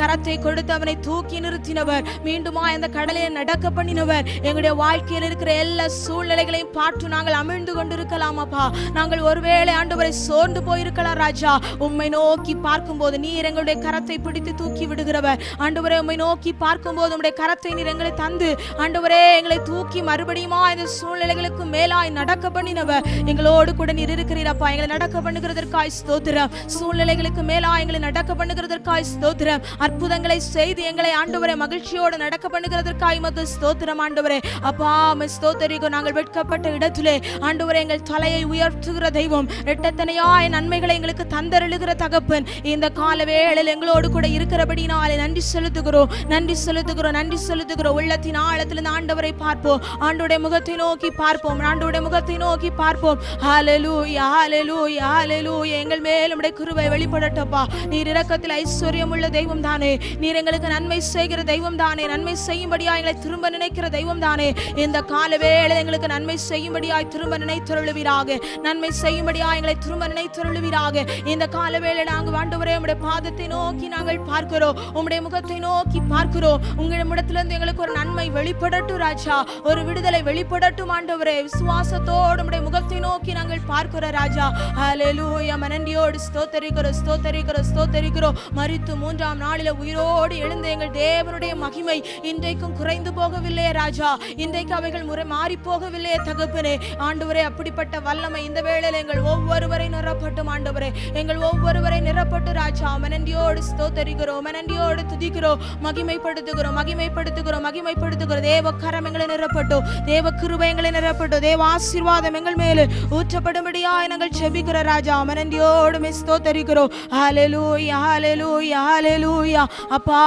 கரத்தை கொடுத்து அவனை தூக்கி நிறுத்தினவர், மீண்டுமா அந்த கடலை நடக்க பண்ணினவர். எங்களுடைய வாழ்க்கையில் இருக்கிற எல்லா சூழ்நிலைகளையும் பார்த்து நாங்கள் அமிழ்ந்து கொண்டிருக்கலாம் அப்பா. நாங்கள் ஒருவேளை ஆண்டவரை சோர்ந்து போயிருக்கலாம் ராஜா. உம்மை நோக்கி பார்க்கும்போது நீர் எங்களுடைய கரத்தை பிடித்து தூக்கி விடுகிறவர் ஆண்டவரே. உம்மை நோக்கி பார்க்கும்போது உம்முடைய கரத்தை நீர் எங்களை தந்து ஆண்டவரே எங்களை தூக்கி மறுபடியுமா இந்த சூழ்நிலைகளுக்கு மேலாய் நடக்க பண்ணினவர். எங்களோடு கூட நீர் இருக்கிறீரப்பா. எங்களை நடக்க பண்ணுகிறதற்காய் ஸ்தோத்திரம். சூழ்நிலைகளுக்கு மேலா எங்களை நடக்க பண்ணுகிறதற்காய் ஸ்தோத்திரம். அற்புதங்களை செய்து எங்களை ஆண்டவரே மகிழ்ச்சியோடு நடக்க பண்ணுகிறதற்காய் மக்கு ஸ்தோத்திரம் ஆண்டவரே. அப்பா ஸ்தோத்திரிக்கும். நாங்கள் வெட்கப்பட்ட இடத்திலே ஆண்டவரே எங்கள் தலையை உயர்த்துகிற தெய்வம், இரட்டத்தனையாய் நன்மைகளை எங்களுக்கு தந்தருளுகிற தகப்பன், இந்த கால வேளையில் எங்களோடு கூட இருக்கிறபடினாலே நன்றி செலுத்துகிறோம், நன்றி செலுத்துகிறோம், நன்றி செலுத்துகிறோம். உள்ளத்தின் ஆழத்திலிருந்து ஆண்டவரை பார்ப்போம், ஆண்டவருடைய முகத்தை நோக்கி பார்ப்போம், ஆண்டவருடைய முகத்தை நோக்கி பார்ப்போம். ஹல்லேலூயா, ஹல்லேலூயா, ஹல்லேலூயா. எங்கள் மேல் உம்முடைய கிருபை வெளிப்படட்டப்பா. நீர் இரக்கத்தில் ஐஸ்வர்யம் உள்ள தெய்வம் தானே. நீர் எங்களுக்கு நன்மை செய்கிற தெய்வம் தானே. நன்மை செய்யும்படியா எங்களை திரும்ப நினைக்கிற தெய்வம் தானே. இந்த கால வேளை எங்களுக்கு நன்மை செய்யும்படியாய் திரும்ப நினைத்தருளுவீராக, நன்மை செய்யும்படியா எங்களை திரும்ப நினைத்தருளுவீராக. இந்த கால வேளை நாங்கள் ஆண்டவரே உம்முடைய பாதத்தை நோக்கி நாங்கள் பார்க்கிறோம், உம்முடைய முகத்தை நோக்கி பார்க்கிறோம். உங்களிடத்திலிருந்து எங்களுக்கு ஒரு நன்மை வெளிப்படட்டும் ராஜா, ஒரு விடுதலை வெளிப்படட்டும் ஆண்டவரே. விசுவாசத்தோடு உம்முடைய முகத்தை நோக்கி நாங்கள் பார்க்கிறோம் ராஜா. ஹல்லேலூயா. நன்றியோடு ஸ்தோத்தரிக்கிறோம், ஸ்தோத்தரிக்கிறோம், ஸ்தோத்தரிக்கிறோம். மரித்து மூன்றாம் நாளில் உயிரோடு எழுந்த எங்கள் தேவனுடைய மகிமை இன்றைக்கும் குறைந்து போகவில்லை ராஜா. இன்றைக்கு அவைகள் மாறி போகவில்லை தகப்பனே. ஆண்டவரே அப்படிப்பட்ட வல்லமை இந்த வேளையில் எங்கள் ஒவ்வொருவரை நிரப்பட்டும் ஆண்டவரே. எங்கள் ஒவ்வொருவரை நிரப்பட்டு ராஜா. நன்றியோடு ஸ்தோத்தரிக்கிறோம், நன்றியோடு துதிக்கிறோம், மகிமைப்படுத்துகிறோம், மகிமைப்படுத்துகிறோம், மகிமைப்படுத்துகிறோம். தேவ கரம் எங்களை நிரப்பட்டும், தேவ கிருபை எங்களை நிரப்பட்டும், தேவ ஆசீர்வாதம் எங்கள் மேலே ஊற்றப்படும்படியாய் நாங்கள் ஜெபிக்கிற ராஜா. நன்றியோடு ஸ்தோத்தரிக்கிறோம். ஹல்லேலூயா, ஹல்லேலூயா, ஹல்லேலூயா. அப்பா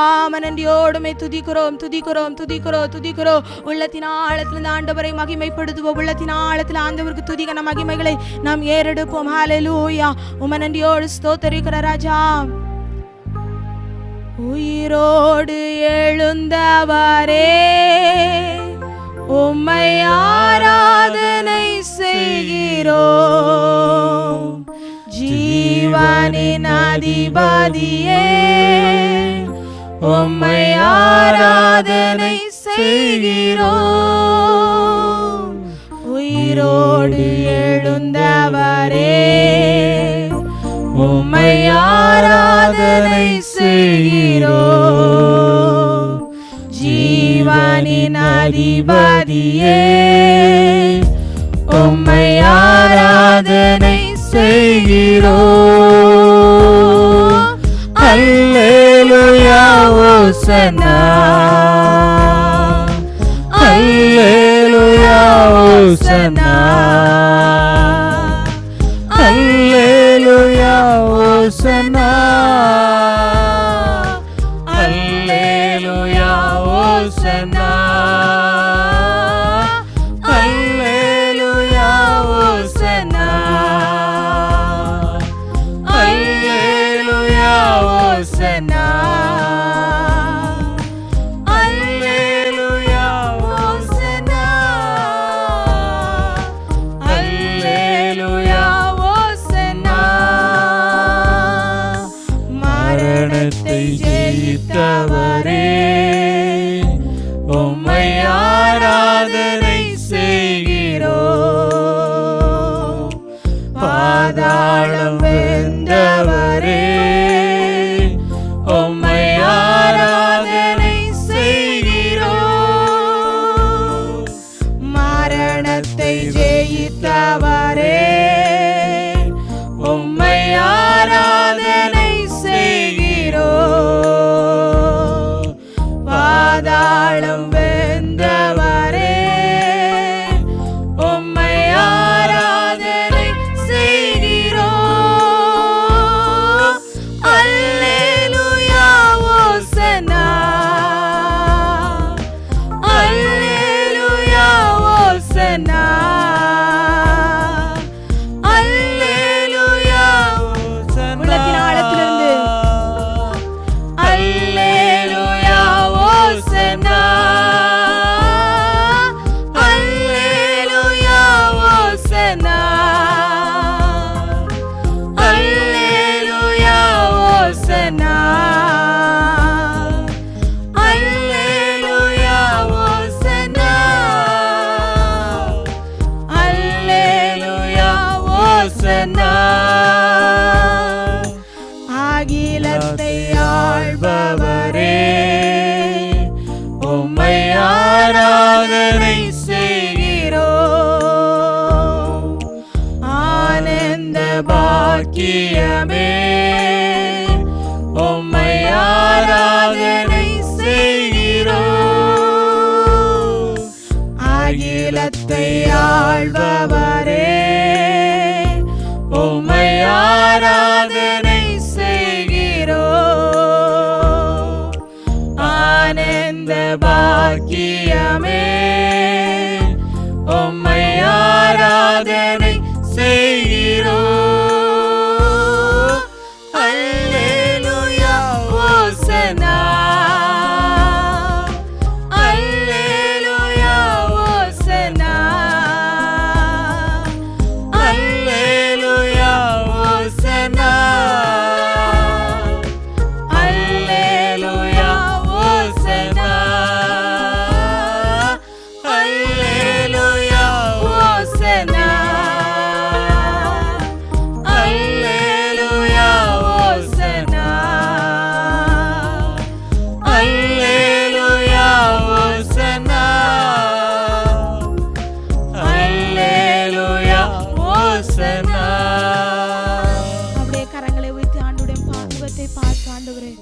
நன்றியோடு துதிக்கிறோம், துதிக்கிறோம், துதிக்கிறோம், துதிக்கிறோம். உள்ளத்தின் ஆழத்தில் ஆண்டவரை மகிமைப்படுத்துவோம். உள்ளத்தின் ஆழத்தில் ஆண்டவருக்கு துதிக்கிற மகிமைகளை நாம் ஏறெடுப்போம். ஹல்லேலூயா. உம்மை நன்றியோடு ஸ்தோத்தரிக்கிற ராஜா. உயிரோடு எழுந்தவரே உம்மை ஆராதனை செய்கிறோம். ஜீவனின் அதிபதியே உம்மை ஆராதனை செய்கிறோம். உயிரோடு எழுந்தவரே உம்மை ஆராதனை செய்கிறோம். ஜீவன் ஜீவனின் அதிபதியே, உம்மை ஆராதனை செய்கிறோம். அல்லேலூயா ஓசன்னா, அல்லேலூயா ஓசன்னா, அல்லேலூயா ஓசன்னா, அல்லேலூயா ஓசன்னா, அல்லேலூயா ஓசன்னா, அல்லேலூயா ஓசன்னா, அல்லேலூயா ஓசன்னா, அல்லேலூயா ஓசன்னா. மரணத்தை ஜெயித்தவரே, உம்மை ஆராதனை செய்கிறோம். பாதாளம் வென்றவரே, உம்மை ஆராதனை செய்கிறோம். மரணத்தை ஜெயித்தவரே, உம்மை ஆராதனை செய்கிறோம். பாதாளம் வென்றவரே, உம்மை ஆராதனை செய்கிறோம். அல்லேலூயா ஓசன்னா, அல்லேலூயா ஓசன்னா, அல்லேலூயா ஓசன்னா. உள்ளத்தின் ஆழத்திலிருந்து அல்லேலூயா ஓசன்னா, அல்லேலூயா ஓசன்னா, அல்லேலூயா ஓசன்னா, அல்லேலூயா ஓசன்னா, அல்லேலூயா ஓசன்னா. அகிலத்தை ஆள்பவரே, உம்மை ஆராதனை செய்கிறோம். ஆனந்த பாக்கியமே, உம்மை ஆராதனை செய்கிறோம். அகிலத்தை ஆள்பவரே, உம்மை ஆராதனை செய்கிறோம். ஆனந்த பாக்கியமே, உம்மை ஆராதனை செய்கிறோம். அல்லேலூயா ஓசன்னா, அல்லேலூயா ஓசன்னா, அல்லேலூயா ஓசன்னா, அல்லேலூயா ஓசன்னா, அல்லேலூயா ஓசன்னா, அல்லேலூயா ஓசன்னா, அல்லேலூயா ஓசன்னா, அல்லேலூயா ஓசன்னா. அப்படியே கரங்களை வைத்து ஆண்டவருடைய பாதுகாத்தை பார்த்து, ஆண்டவரே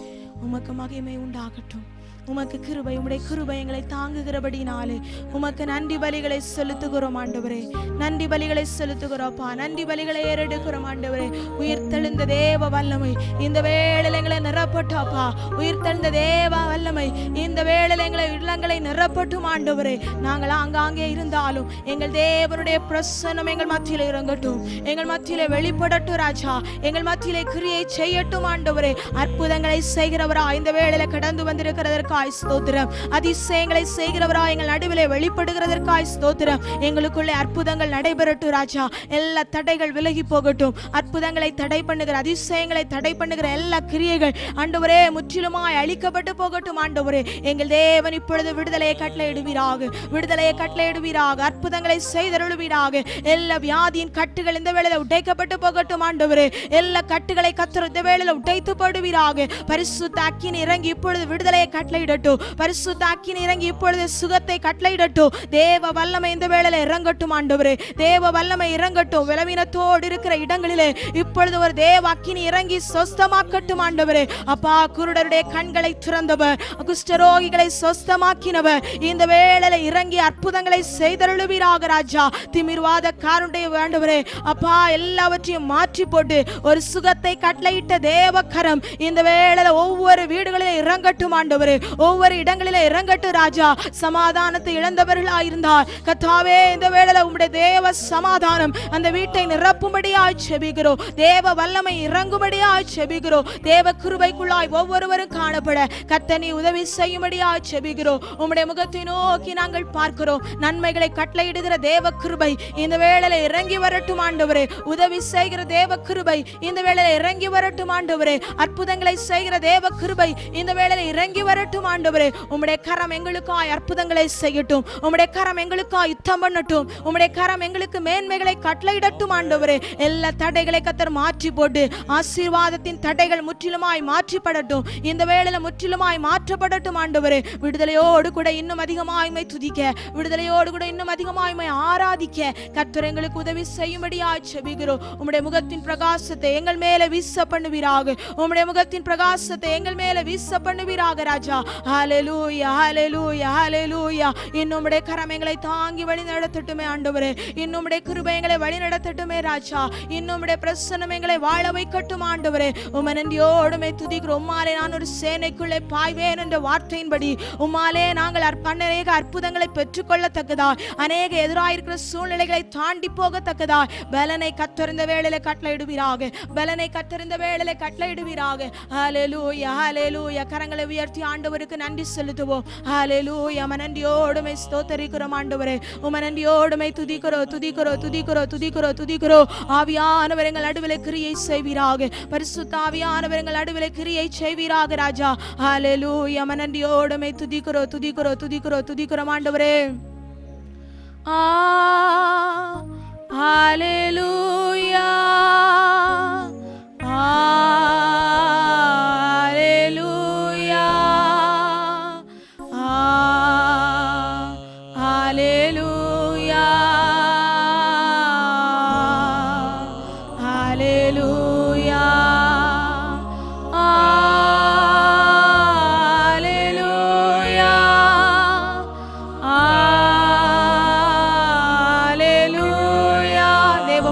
உமக்கு மகிமை உண்டாகட்டும். உமக்கு கிருபை, உம்முடைய கிருபை எங்களை தாங்குகிறபடினாலே உமக்கு நன்றி பலிகளை செலுத்துகிறோம் ஆண்டவரே. நன்றி பலிகளை செலுத்துகிறோப்பா, நன்றி பலிகளை ஏறெடுக்கிறோம் ஆண்டவரே. உயிர்த்தெழுந்த தேவ வல்லமை இந்த வேளையில் எங்களை நிரப்பட்டாப்பா. உயிர்த்தெழுந்த தேவ வல்லமை இந்த வேளையில் எங்களை இல்லங்களை நிரப்பட்டும் ஆண்டவரே. நாங்கள் ஆங்காங்கே இருந்தாலும் எங்கள் தேவனுடைய பிரசன்னம் எங்கள் மத்தியிலே இறங்கட்டும், எங்கள் மத்தியிலே வெளிப்படட்டும் ராஜா. எங்கள் மத்தியிலே கிரியை செய்யட்டும் ஆண்டவரே. அற்புதங்களை செய்கிறவரா இந்த வேளையில கடந்து வந்திருக்கிறதற்காய் ஸ்தோத்திரம். அதிசயங்களை செய்கிறவரா எங்கள் நடுவிலே வெளிப்படுகிறதற்காய் ஸ்தோத்திரம். எங்களுக்குள்ளே அற்புதங்கள் நடைபெறட்டும் ராஜா. எல்லா தடைகள் விலகி போகட்டும். அற்புதங்களை தடை பண்ணுகிற, அதிசயங்களை தடை பண்ணுகிற எல்லா கிரியைகள் ஆண்டவரே முற்றிலுமாய் அழிக்கப்பட்டு போகட்டும் ஆண்டவரே. எங்கள் தேவன் இப்பொழுது விடுதலையை கட்டளையிடுவீராக, விடுதலையை கட்டளையிடுவீராக. அற்புதங்களை செய்தருளுவீராக. எல்லா வியாதியின் கட்டுகள் இந்த வேளையில உடைக்கப்பட்டு போகட்டும் ஆண்டவரே. எல்லா கட்டுகளை கர்த்தர் இந்த வேளையில உடைத்து போடுவீராக. பரிசுத்த அக்கினி இறங்கி இப்பொழுது விடுதலையை கட்டளை கட்டளையிடட்டும். பரிசுத்த அக்கினி இறங்கி இப்பொழுது சுகத்தை கட்டளையிடட்டும். தேவ வல்லமை இந்த வேளையில இறங்கட்டும் ஆண்டவரே. தேவ வல்லமை இறங்கட்டும். பலவீனத்தோடு இருக்கிற இடங்களிலே இப்பொழுது ஒரு தேவ அக்கினி இறங்கி சொஸ்தமாக்கட்டும் ஆண்டவரே. அப்பா, குருடருடைய கண்களை திறந்தவர், குஷ்டரோகிகளை சொஸ்தமாக்கினவர் இந்த வேளையில இறங்கி அற்புதங்களை செய்தருளுவீராக ராஜா. திமிர்வாதக்காரனுடைய ஆண்டவரே அப்பா, எல்லாவற்றையும் மாற்றி போட்டு ஒரு சுகத்தை கட்டளையிட்ட தேவக்கரம் இந்த வேளையில ஒவ்வொரு வீடுகளிலே இறங்கட்டும் ஆண்டவரே. ஒவ்வொரு இடங்களிலே இறங்கட்டும் ராஜா. சமாதானத்தை இழந்தவர்களாய் இருந்தால் கர்த்தாவே இந்த வேளையில உம்முடைய தேவ சமாதானம் அந்த வீட்டை நிரப்பும்படியாய் செபிக்கிறோம். தேவ வல்லமை இறங்கும்படியாய் செபிக்கிறோம். தேவ கிருபைக்குள்ளாய் ஒவ்வொருவரும் காணப்பட கர்த்தர் நீ உதவி செய்யும்படியாய் செபிக்கிறோம். உம்முடைய முகத்தை நோக்கி நாங்கள் பார்க்கிறோம். நன்மைகளை கட்டளையிடுகிற தேவ கிருபை இந்த வேளையில இறங்கி வரட்டும் ஆண்டவரே. உதவி செய்கிற தேவ கிருபை இந்த வேளையில இறங்கி வரட்டும் ஆண்டவரே. அற்புதங்களை செய்கிற தேவ கிருபை இந்த வேளையில இறங்கி வரட்டும் ஆண்டவரே. உம்முடைய கரம் எங்களுக்காய் அற்புதங்களை செய்யட்டும். உம்முடைய கரம் எங்களுக்காய் யுத்தம் பண்ணட்டும். உம்முடைய கரம் எங்களுக்கு மேன்மைகளை கட்டளையிடட்டும் ஆண்டவரே. எல்லா தடைகளை கர்த்தர் மாற்றி போட்டு ஆசீர்வாதத்தின் தடைகள் முற்றிலுமாய் மாற்றிப்படட்டும். இந்த வேளையில முற்றிலுமாய் மாற்றப்படட்டும் ஆண்டவரே. விடுதலையோடு கூட இன்னும் அதிகமாய்மை துதிக்க, விடுதலையோடு கூட இன்னும் அதிகமாய்மை ஆராதிக்க கர்த்தர் எங்களுக்கு உதவி செய்யும்படியாய் செபிக்கிறோம். உம்முடைய முகத்தின் பிரகாசத்தை எங்கள் மேல வீச பண்ணுவீராக. உம்முடைய முகத்தின் பிரகாசத்தை எங்கள் மேல வீச பண்ணுவீராக ராஜா. ஹல்லேலூயா, ஹல்லேலூயா, ஹல்லேலூயா. இன்னும் உம்முடைய கரம் எங்களை தாங்கி வழி நடத்தட்டுமே ஆண்டவரே. இன்னும் உம்முடைய கிருபை எங்களை வழி நடத்தட்டுமே ராஜா. இன்னும் உம்முடைய பிரசன்னம் எங்களை வாழ வைக்கட்டும் ஆண்டவரே. உம்மை நன்றியோடுமே துதிக்கிறோம். உம்மாலே நான் ஒரு சேனைக்குள்ளே பாய்வேன் என்ற வார்த்தையின்படி உம்மாலே நாங்கள் அநேக அற்புதங்களை பெற்றுக்கொள்ளத்தக்கதா, அநேக எதிராயிருக்கிற சூழ்நிலைகளை தாண்டி போகத்தக்கதா பலனை கத்தறிந்த வேளையில கட்டளையிடுவீராக. பலனை கத்தறிந்த வேளையில கட்டளையிடுவீராக. ஹல்லேலூயா, ஹல்லேலூயா. கரங்களை உயர்த்தி ஆண்டவருக்கு நன்றி செலுத்துவோம். ஹல்லேலூயா. நன்றியோடுமே ஸ்தோத்தரிக்கிறோம் ஆண்டவரே. உம்மை நன்றியோடுமே துதிக்கிறோம், துதிக்கிறோம், துதிக்கிறோம், துதிக்கிறோம், துதிக்கிறோம். ஆவியானவர் எங்கள் நடுவிலே கிரியை செய்வீராக. பரிசுத்த ஆவியானவர் எங்கள் நடுவிலே கிரியை செய்வீராக ராஜா. ஹல்லேலூயா. நன்றியோடுமே துதிக்கிறோம், துதிக்கிறோம், துதிக்கிறோம், துதிக்கிறோம் ஆண்டவரே. ஹல்லேலூயா, ஹல்லேலூயா, ஹல்லேலூயா, ஹல்லேலூயா,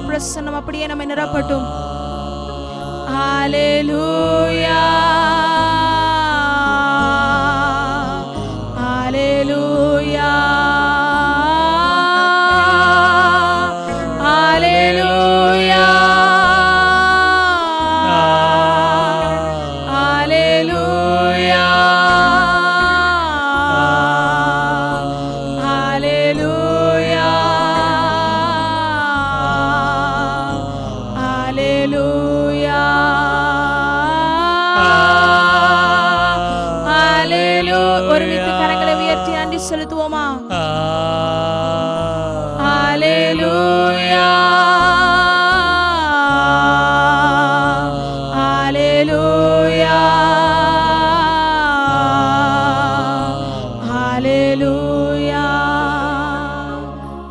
பிரசன்னம் அப்படியே நம்ம நிரப்பட்டும். ஹல்லேலூயா, ஹல்லேலூயா, ஹல்லேலூயா, ஹல்லேலூயா, ஹல்லேலூயா, ஹல்லேலூயா, ஹல்லேலூயா. ஒருமித்து கரங்களை உயர்த்தி நன்றி செலுத்துவோமா? ஹல்லேலூயா, ஹல்லேலூயா, ஹல்லேலூயா.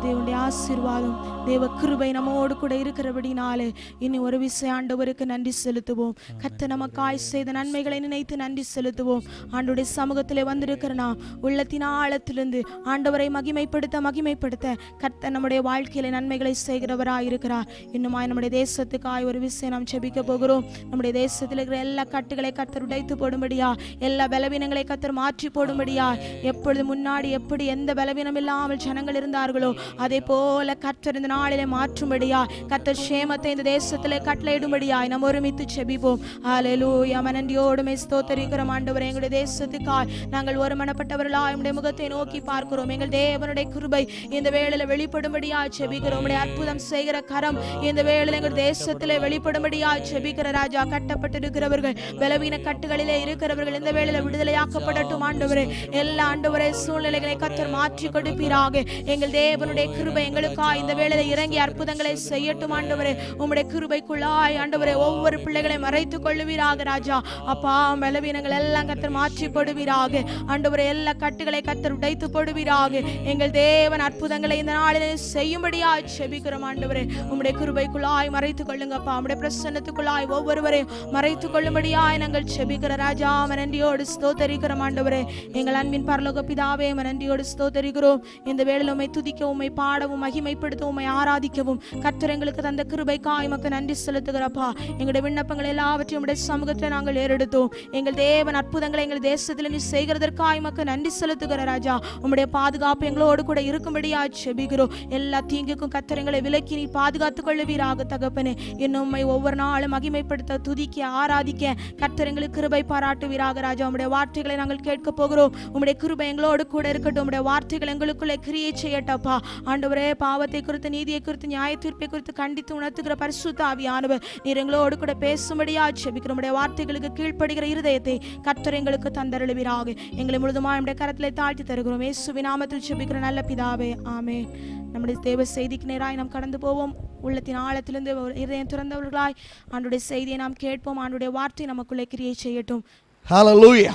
தேவனுடைய ஆசீர்வாதம், தேவ கிருபை நம்மோடு கூட இருக்கிறபடினாலே இனி ஒரு விஷயம் ஆண்டவருக்கு நன்றி செலுத்துவோம். கர்த்தர் நமக்காய் செய்த நன்மைகளை நினைத்து நன்றி செலுத்துவோம். ஆண்டவருடைய சமூகத்திலே வந்திருக்கிற நாம் உள்ளத்தின் ஆழத்திலிருந்து ஆண்டவரை மகிமைப்படுத்த கர்த்தர் நம்முடைய வாழ்க்கையில நன்மைகளை செய்கிறவராய் இருக்கிறார். இன்னுமாய் நம்முடைய தேசத்துக்காய் ஒரு விஷயம் நாம் ஜெபிக்க போகிறோம். நம்முடைய தேசத்தில் இருக்கிற எல்லா கட்டுகளை கர்த்தர் உடைத்து போடும்படியா, எல்லா பலவீனங்களை கர்த்தர் மாற்றி போடும்படியா, எப்பொழுது முன்னாடி எப்படி எந்த பலவீனம் இல்லாமல் ஜனங்கள் இருந்தார்களோ அதே போல கர்த்தர் இந்த நாளிலே மாற்றும்படியா, கர்த்தர் சேமத்தை இந்த தேசத்திலே கட்டளையிடும்படியாய் நாம் ஒருமித்து ஜெபிப்போம். ஹல்லேலூயா. நன்றியோடுமே ஸ்தோத்திரிக்கிறோம் ஆண்டவரே. எங்களுடைய தேசத்துக்காய் நாங்கள் ஒருமனப்பட்டவர்களாய் உம்முடைய முகத்தை நோக்கி பார்க்கிறோம். எங்கள் தேவனுடைய கிருபை இந்த வேளையில வெளிப்படும்படியாய் ஜெபிக்கிறோம். உம்முடைய அற்புதம் செய்கிற கரம் இந்த வேளையில எங்கள் தேசத்திலே வெளிப்படும்படியாய் ஜெபிக்கிற ராஜா. கட்டப்பட்டிருக்கிறவர்கள், பலவீன கட்டுகளிலே இருக்கிறவர்கள் இந்த வேளையில விடுதலையாக்கப்படட்டும் ஆண்டவரே. எல்லா ஆண்டவரே சூழ்நிலைகளை கர்த்தர் மாற்றி கொடுப்பீராக. எங்கள் தேவனுடைய கிருபை எங்களுக்காய் இந்த வேளையில இறங்கி அற்புதங்களை செய்யட்டும் ஆண்டவரே. உம்முடைய கிருபைக்குள்ளாய் ஆண்டவரே ஒவ்வொரு பிள்ளைகளை மறைத்துக் கொள்ளுவீராக ராஜா. அப்பா, பலவீனங்கள் எல்லாம் கர்த்தர் மாற்றி போடுவீராக ஆண்டவரே. எல்லா கட்டுகளை கர்த்தர் உடைத்து போடுவீராக. எங்கள் தேவன் அற்புதங்களை இந்த நாளிலே செய்யும்படியாய் செபிக்கிறோம் ஆண்டவரே. உம்முடைய கிருபைக்குள்ளாய் மறைத்துக் கொள்ளுங்கப்பா. உம்முடைய பிரசன்னத்துக்குள்ளாய் ஒவ்வொருவரையும் மறைத்துக் கொள்ளும்படியாய் நாங்கள் செபிக்கிற ராஜா. நன்றியோடு ஸ்தோத்தரிக்கிறோம் ஆண்டவரே. எங்கள் அன்பின் பரலோக பிதாவே, நன்றியோடு ஸ்தோத்தரிக்கிறோம். இந்த வேளையில் உம்மை துதிக்க, உம்மை பாடவும், மகிமைப்படுத்த, உம்மை ஆராதிக்கவும் கர்த்தர் எங்களுக்கு தந்த கிருபைக்காய் உமக்கு நன்றி செலுத்துகிறப்பா. எங்களுடைய விண்ணப்பங்கள் எல்லாவற்றையும் உம்முடைய சமூகத்தில் நாங்கள் ஏறெடுத்தோம். எங்கள் தேவன் அற்புதங்களை எங்கள் தேசத்தில் நீ செய்கிறதற்காய் உமக்கு நன்றி செலுத்துகிற ராஜா. உம்முடைய பாதுகாப்பு எங்களோடு கூட இருக்கும்படியா செபிக்கிறோம். எல்லா தீங்குக்கும் கர்த்தர் எங்களை விலக்கி நீ பாதுகாத்துக் கொள்ளுவீராக தகப்பனே. இன்னும் உம்மை ஒவ்வொரு நாளும் மகிமைப்படுத்த, துதிக்க, ஆராதிக்க கர்த்தர் எங்களுக்கு கிருபை பாராட்டுவீராக ராஜா. உம்முடைய வார்த்தைகளை நாங்கள் கேட்க போகிறோம். உம்முடைய கிருபை எங்களோடு கூட இருக்கட்டும். உம்முடைய வார்த்தைகள் எங்களுக்குள்ளே கிரியை செய்யட்டப்பா ஆண்டவரே. பாவத்தை குறித்து, நீதியை குறித்து, நியாய தீர்ப்பை குறித்து கண்டித்து உணர்த்துகிற பரிசுத்த ஆவியானவர் நீர் எங்களோடு கூட பேசும்படியா செபிக்கிறோம். உம்முடைய வார்த்தைகளுக்கு கீழ்ப்படுகிற இருதயத்தை கர்த்தர் எங்களுக்கு தந்தருளுவீராக. எங்களை முழுதுமா நம்முடைய கரத்திலே தாழ்த்தி தருகிறோம். இயேசுவின் நாமத்தில் செபிக்கிற நல்ல பிதாவே, ஆமென். நம்முடைய தேவ செய்திக்கு நேராய் நாம் கடந்து போவோம். உள்ளத்தின் ஆழத்திலிருந்து இதயம் திறந்தவர்களாய் ஆண்டுடைய செய்தியை நாம் கேட்போம். ஆண்டுடைய வார்த்தை நமக்குள்ளே கிரியை செய்யட்டும். ஹல்லேலூயா.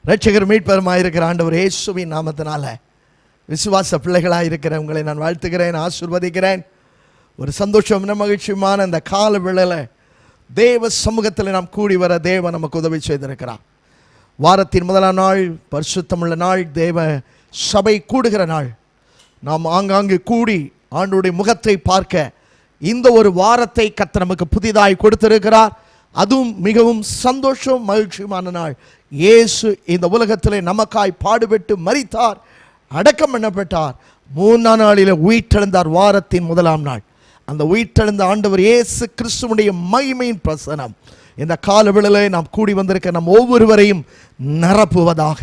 இரட்சகர் மீட்பருமாய் இருக்கிற ஆண்டவர் இயேசுவின் நாமத்தினால விசுவாச பிள்ளைகளாக இருக்கிற உங்களை நான் வாழ்த்துகிறேன், ஆசீர்வதிக்கிறேன். ஒரு சந்தோஷம், மகிழ்ச்சியுமான இந்த கால வேளையில் தேவ சமூகத்தில் நாம் கூடி வர தேவன் நமக்கு உதவி செய்திருக்கிறார். வாரத்தின் முதலாம் நாள், பரிசுத்தமுள்ள நாள், தேவ சபை கூடுகிற நாள். நாம் ஆங்காங்கு கூடி ஆண்டவருடைய முகத்தை பார்க்க இந்த ஒரு வாரத்தை கர்த்தர் நமக்கு புதிதாய் கொடுத்திருக்கிறார். அதுவும் மிகவும் சந்தோஷம், மகிழ்ச்சியுமான நாள். இயேசு இந்த உலகத்திலே நமக்காய் பாடுபட்டு மரித்தார், அடக்கம் பண்ணப்பட்டார், 3ஆம் நாளில் உயிர்த்தெழுந்தார். வாரத்தின் முதலாம் நாள் அந்த உயிர்த்தெழுந்த ஆண்டவர் இயேசு கிறிஸ்துவுடைய மகிமையின் பிரசனம் இந்த காலவேளையிலே நாம் கூடி வந்திருக்க நம் ஒவ்வொருவரையும் நிரப்புவதாக.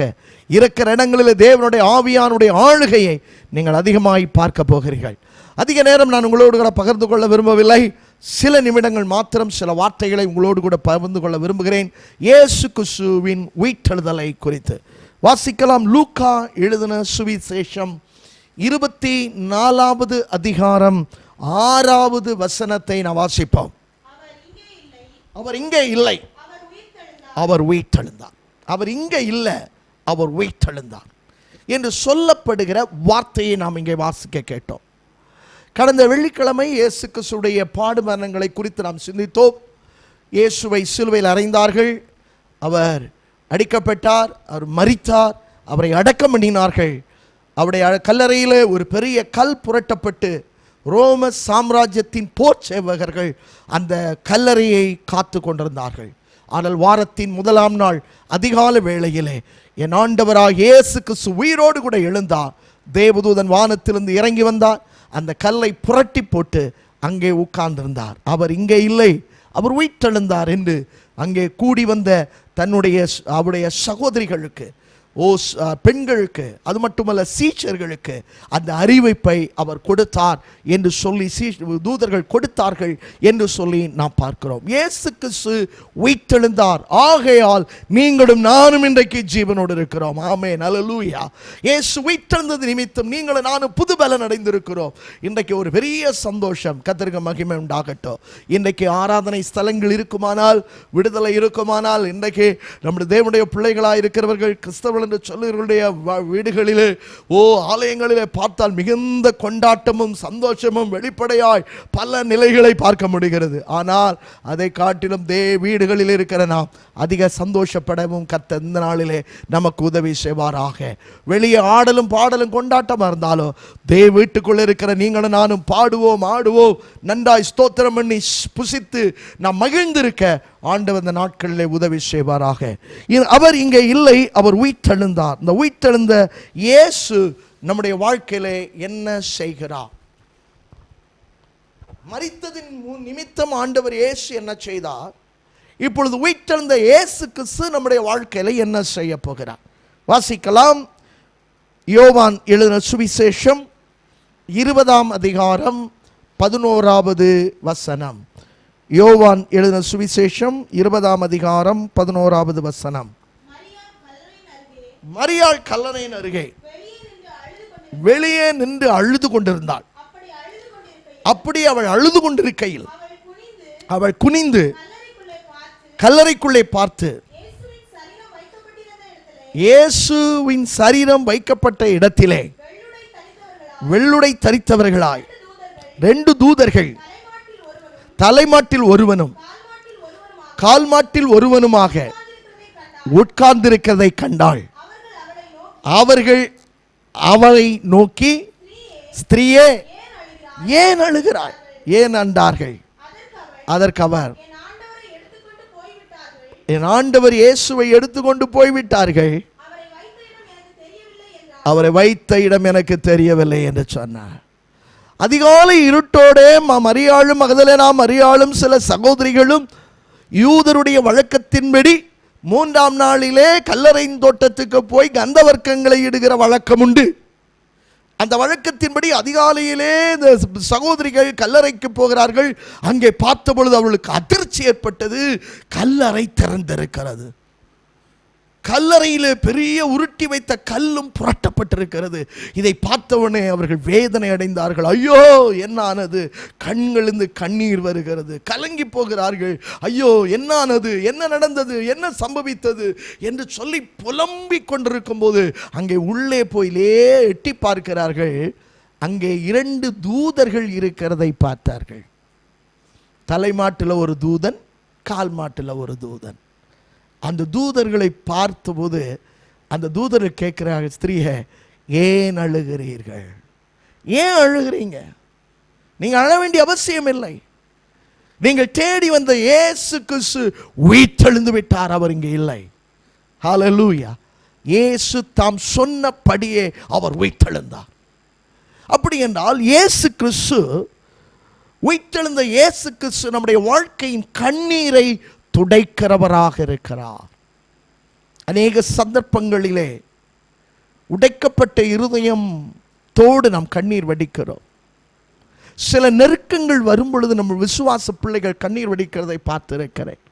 இருக்கிற இடங்களில் தேவனுடைய ஆவியானுடைய ஆளுகையை நீங்கள் அதிகமாய் பார்க்க போகிறீர்கள். அதிக நேரம் நான் உங்களோடு கூட பகிர்ந்து கொள்ள விரும்பவில்லை. சில நிமிடங்கள் மாத்திரம் சில வார்த்தைகளை உங்களோடு கூட பகிர்ந்து கொள்ள விரும்புகிறேன். இயேசு கிறிஸ்துவின் உயிர்த்தெழுதலை குறித்து வாசிக்கலாம். லூக்கா எழுதின சுவிசேஷம் 24வது அதிகாரம் 6வது வசனத்தை நான் வாசிப்போம். அவர் இங்கே இல்லை, அவர் உயிர்த்தெழுந்தார். அவர் இங்கே இல்லை, அவர் உயிர்த்தெழுந்தார் என்று சொல்லப்படுகிற வார்த்தையை நாம் இங்கே வாசிக்க கேட்டோம். கடந்த வெள்ளிக்கிழமை இயேசு கிறிஸ்துவுடைய பாடு மரணங்களை குறித்து நாம் சிந்தித்தோம். இயேசுவை சிலுவையில் அறைந்தார்கள், அவர் அடிக்கப்பட்டார், அவர் மரித்தார், அவரை அடக்கம் பண்ணினார்கள். அவருடைய கல்லறையில் ஒரு பெரிய கல் புரட்டப்பட்டு ரோம சாம்ராஜ்யத்தின் போர் சேவகர்கள் அந்த கல்லறையை காத்து கொண்டிருந்தார்கள். ஆனால் வாரத்தின் முதலாம் நாள் அதிகால வேளையிலே என் ஆண்டவராக இயேசு கிறிஸ்து உயிரோடு கூட எழுந்தார். தேவதூதன் வானத்திலிருந்து இறங்கி வந்தார், அந்த கல்லை புரட்டி போட்டு அங்கே உட்கார்ந்திருந்தார். அவர் இங்கே இல்லை, அவர் உயிர்த்தெழுந்தார் என்று அங்கே கூடி வந்த அவருடைய சகோதரிகளுக்கு, பெண்களுக்கு, அது மட்டுமல்ல சீஷர்களுக்கு அந்த அறிவிப்பை அவர் கொடுத்தார் என்று சொல்லி தூதர்கள் கொடுத்தார்கள் என்று சொல்லி நாம் பார்க்கிறோம். இயேசு கிறிஸ்து உயிர்த்தெழுந்தார், ஆகையால் நீங்களும் நானும் இன்றைக்கு ஜீவனோடு இருக்கிறோம். ஆமென், அல்லேலூயா. இயேசு உயிர்த்தெழுந்தது நிமித்தம் நீங்களும் நானும் புது பலன் அடைந்திருக்கிறோம். இன்றைக்கு ஒரு பெரிய சந்தோஷம், கர்த்தருக்கு மகிமை உண்டாகட்டும். இன்றைக்கு ஆராதனை ஸ்தலங்கள் இருக்குமானால், விடுதலை இருக்குமானால், இன்றைக்கு நம்முடைய தேவனுடைய பிள்ளைகளாக இருக்கிறவர்கள் கிறிஸ்தவர்கள் என்று சொல்லுகிறவர்களுடைய வீடுகளிலே ஆலயங்களிலே பார்த்தால் மிகுந்த கொண்டாட்டமும் சந்தோஷமும் வெளிப்படையாய் பல நிலைகளை பார்க்க முடிகிறது. ஆனால் அதை காட்டிலும் வீடுகளில் இருக்கிற நாம் அதிக சந்தோஷப்படவும் கர்த்தர் இந்த நாளிலே நமக்கு உதவி செய்வாராக. வெளியே ஆடலும் பாடலும் கொண்டாட்டமாக இருந்தாலும் வீட்டுக்குள்ளே இருக்கிற நீங்களும் நானும் பாடுவோம், ஆடுவோம், நன்றாய் ஸ்தோத்திரம் பண்ணி புசித்து நாம் மகிழ்ந்திருக்க ஆண்டவர் இந்த நாட்களிலே உதவி செய்வாராக. அவர் இங்கே இல்லை, அவர் உயிர்த்தெழுந்தார். இந்த உயிர்த்தெழுந்த இயேசு நம்முடைய வாழ்க்கையிலே என்ன செய்கிறார்? மரித்ததின் நிமித்தம் ஆண்டவர் இயேசு என்ன செய்தார்? இப்பொழுது உயிர்த்தெழுந்த இயேசு கிறிஸ்து நம்முடைய வாழ்க்கையில என்ன செய்ய போகிறார்? வாசிக்கலாம். யோவான் எழுதின சுவிசேஷம் 20ஆம் அதிகாரம் 11வது வசனம். யோவான் எழுதின சுவிசேஷம் 20ஆம் அதிகாரம் 11வது வசனம். மரியாள் கல்லறையின் அருகே வெளியே நின்று அழுது கொண்டிருந்தாள். அப்படி அவள் அழுது கொண்டிருக்கையில் அவள் குனிந்து கல்லறைக்குள்ளே பார்த்து இயேசுவின் சரீரம் வைக்கப்பட்ட இடத்திலே வெள்ளுடை தரித்தவர்களாய் 2 தூதர்கள், தலைமாட்டில் ஒருவனும் கால்மாட்டில் ஒருவனுமாக உட்கார்ந்திருக்கிறதை கண்டாள். அவர்கள் அவளை நோக்கி, ஸ்திரீயே ஏன் அழுகிறாய், ஏன் என்றார்கள். அதற்கு அவர், என் ஆண்டவர் இயேசுவை எடுத்துக்கொண்டு போய்விட்டார்கள், அவரை வைத்த இடம் எனக்கு தெரியவில்லை என்று சொன்னார். அதிகாலை இருட்டோடே மரியாளும் மகதலேனா மரியாளும் சில சகோதரிகளும் யூதருடைய வழக்கத்தின்படி 3ஆம் நாளிலே கல்லறையின் தோட்டத்துக்கு போய் கந்தவர்க்கங்களை இடுகிற வழக்கம் உண்டு. அந்த வழக்கத்தின்படி அதிகாலையிலே இந்த சகோதரிகள் கல்லறைக்கு போகிறார்கள். அங்கே பார்த்த பொழுது அவளுக்கு அதிர்ச்சி ஏற்பட்டது. கல்லறை திறந்திருக்கிறது. கல்லறையிலே பெரிய உருட்டி வைத்த கல்லும் புரட்டப்பட்டிருக்கிறது. இதை பார்த்தவுடனே அவர்கள் வேதனை அடைந்தார்கள். ஐயோ என்னானது, கண்களிலிருந்து கண்ணீர் வருகிறது, கலங்கி போகிறார்கள். ஐயோ என்னானது, என்ன நடந்தது, என்ன சம்பவித்தது என்று சொல்லி புலம்பிக் கொண்டிருக்கும் போது அங்கே உள்ளே போயிலே எட்டி பார்க்கிறார்கள். அங்கே 2 தூதர்கள் இருக்கிறதை பார்த்தார்கள். தலைமாட்டில் ஒரு தூதன், கால் மாட்டில் ஒரு தூதன். அந்த தூதர்களை பார்த்தபோது அந்த தூதர்கள் கேட்கிறாங்க, ஸ்திரீயே ஏன் அழுகிறீர்கள், ஏன் அழுகிறீங்க, நீங்கள் அழ வேண்டிய அவசியம் இல்லை. நீங்கள் தேடி வந்த இயேசு கிறிஸ்து உயிர்த்தெழுந்து விட்டார், அவர் இங்கே இல்லை. ஹல்லேலூயா. இயேசு தாம் சொன்னபடியே அவர் உயிர்த்தெழுந்தார். அப்படி என்றால் இயேசு கிறிஸ்து, உயிர்த்தெழுந்த இயேசு கிறிஸ்து நம்முடைய வாழ்க்கையின் கண்ணீரை துடைக்கிறவராக இருக்கிறார். அநேக சந்தர்ப்பங்களிலே உடைக்கப்பட்ட இருதயம் தோடு நாம் கண்ணீர் வடிக்கிறோம். சில நெருக்கங்கள் வரும் பொழுது நம்ம விசுவாச பிள்ளைகள் கண்ணீர் வடிக்கிறதை பார்த்திருக்கிறேன்.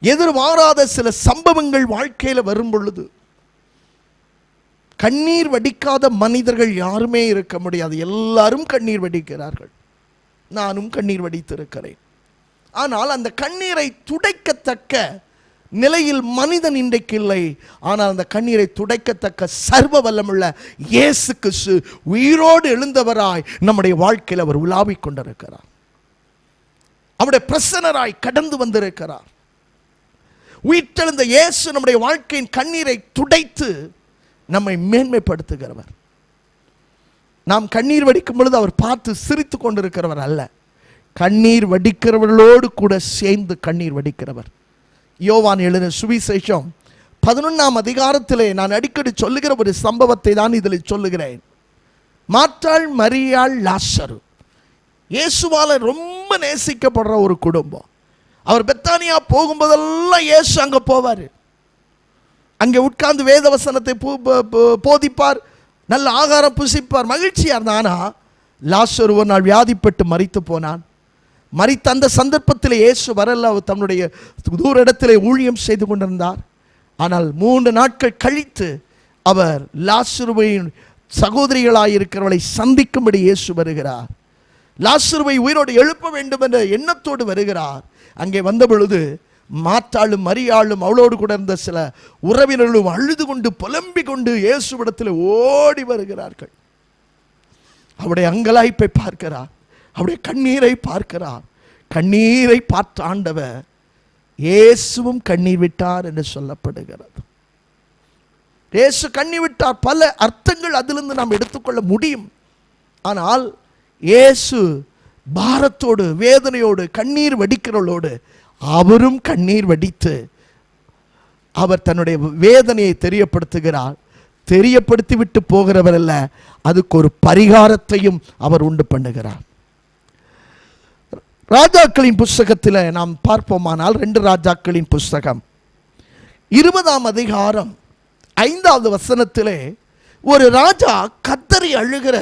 எதிர்பாராத சில சம்பவங்கள் வாழ்க்கையில் வரும் பொழுது கண்ணீர் வடிக்காத மனிதர்கள் யாருமே இருக்க முடியாது. எல்லாரும் கண்ணீர் வடிக்கிறார்கள். நானும் கண்ணீர் வடித்திருக்கிறேன். ஆனால் அந்த கண்ணீரை துடைக்கத்தக்க நிலையில் மனிதன் இன்றைக்கு இல்லை. ஆனால் அந்த கண்ணீரை துடைக்கத்தக்க சர்வ வல்லமுள்ள இயேசு கிறிஸ்து உயிரோடு எழுந்தவராய் நம்முடைய வாழ்க்கையில் அவர் உலாவிக் கொண்டிருக்கிறார். அவருடைய பிரசன்னராய் கடந்து வந்திருக்கிறார். உயிர்த்தெழுந்த இயேசு நம்முடைய வாழ்க்கையின் கண்ணீரை துடைத்து நம்மை மேன்மைப்படுத்துகிறவர். நாம் கண்ணீர் வடிக்கும் பொழுது அவர் பார்த்து சிரித்து கொண்டிருக்கிறவர் அல்ல, கண்ணீர் வடிக்கிறவர்களோடு கூட சேர்ந்து கண்ணீர் வடிக்கிறவர். யோவான் எழுதின சுவிசேஷம் 11ஆம் அதிகாரத்திலே நான் அடிக்கடி சொல்லுகிற ஒரு சம்பவத்தை தான் இதில் சொல்லுகிறேன். மார்த்தாள், மரியாள், லாசரு இயேசுவால் ரொம்ப நேசிக்கப்படுற ஒரு குடும்பம். அவர் பெத்தானியா போகும்போதெல்லாம் இயேசு அங்கே போவார். அங்கே உட்கார்ந்து வேத வசனத்தை போதிப்பார், நல்ல ஆகாரம் புசிப்பார், மகிழ்ச்சியாக இருந்தார். ஆனால் லாசரு ஒரு நாள் வியாதிப்பட்டு மரித்து போனான். மரித்த அந்த சந்தர்ப்பத்தில் இயேசு வரல, அவர் தன்னுடைய தூர இடத்திலே ஊழியம் செய்து கொண்டிருந்தார். ஆனால் 3 நாட்கள் கழித்து அவர் லாசருவின் சகோதரிகளாயிருக்கிறவளை சந்திக்கும்படி இயேசு வருகிறார். லாசருவை உயிரோடு எழுப்ப வேண்டும் என்ற எண்ணத்தோடு வருகிறார். அங்கே வந்த பொழுது மார்த்தாளும் மரியாளும் அவளோடு கூட இருந்த சில உறவினர்களும் அழுது கொண்டு புலம்பிக் கொண்டு இயேசுவிடத்தில் ஓடி வருகிறார்கள். அவருடைய அங்கலாய்ப்பை பார்க்கிறார், அவருடைய கண்ணீரை பார்க்கிறார். கண்ணீரை பார்த்த ஆண்டவர் இயேசுவும் கண்ணீர் விட்டார் என்று சொல்லப்படுகிறது. இயேசு கண்ணீர் விட்டார். பல அர்த்தங்கள் அதிலிருந்து நாம் எடுத்துக்கொள்ள முடியும். ஆனால் இயேசு பாரத்தோடு, வேதனையோடு, கண்ணீர் வடிக்கிறவளோடு அவரும் கண்ணீர் வடித்து அவர் தன்னுடைய வேதனையை தெரியப்படுத்துகிறார். தெரியப்படுத்தி விட்டு போகிறவர் அல்ல, அதுக்கு ஒரு பரிகாரத்தையும் அவர் உண்டு பண்ணுகிறார். ராஜாக்களின் புஸ்தகத்தில் நாம் பார்ப்போமானால் 2 ராஜாக்களின் புஸ்தகம் 20ஆம் அதிகாரம் 5வது வசனத்திலே ஒரு ராஜா கத்தரி அழுகிற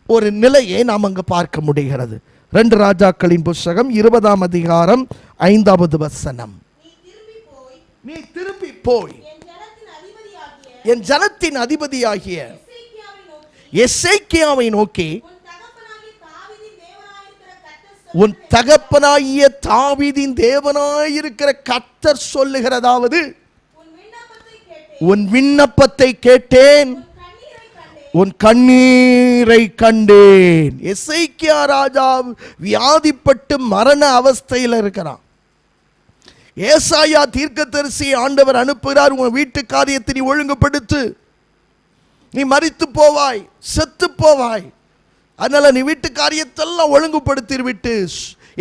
ஒரு நிலையை நாம் அங்கு பார்க்க முடிகிறது. 2 ராஜாக்களின் புஸ்தகம் 20ஆம் அதிகாரம் 5வது வசனம். நீ திரும்பி போய் என் ஜனத்தின் அதிபதியாகிய எசேக்கியாவை நோக்கி உன் தகப்பனாகிய தாவீதின் தேவனாயிருக்கிற கர்த்தர் சொல்லுகிறதாவது, உன் விண்ணப்பத்தை கேட்டேன், உன் கண்ணீரை கண்டேன். எசேக்கியா ராஜா வியாதிப்பட்டு மரண அவஸ்தையில் இருக்கிறான். ஏசாயா தீர்க்கதரிசி ஆண்டவர் அனுப்புகிறார், உன் வீட்டு காரியத்தை நீ ஒழுங்குபடுத்து, நீ மரித்து போவாய், செத்து போவாய், அதனால நீ வீட்டு காரியத்தெல்லாம் ஒழுங்குபடுத்திவிட்டு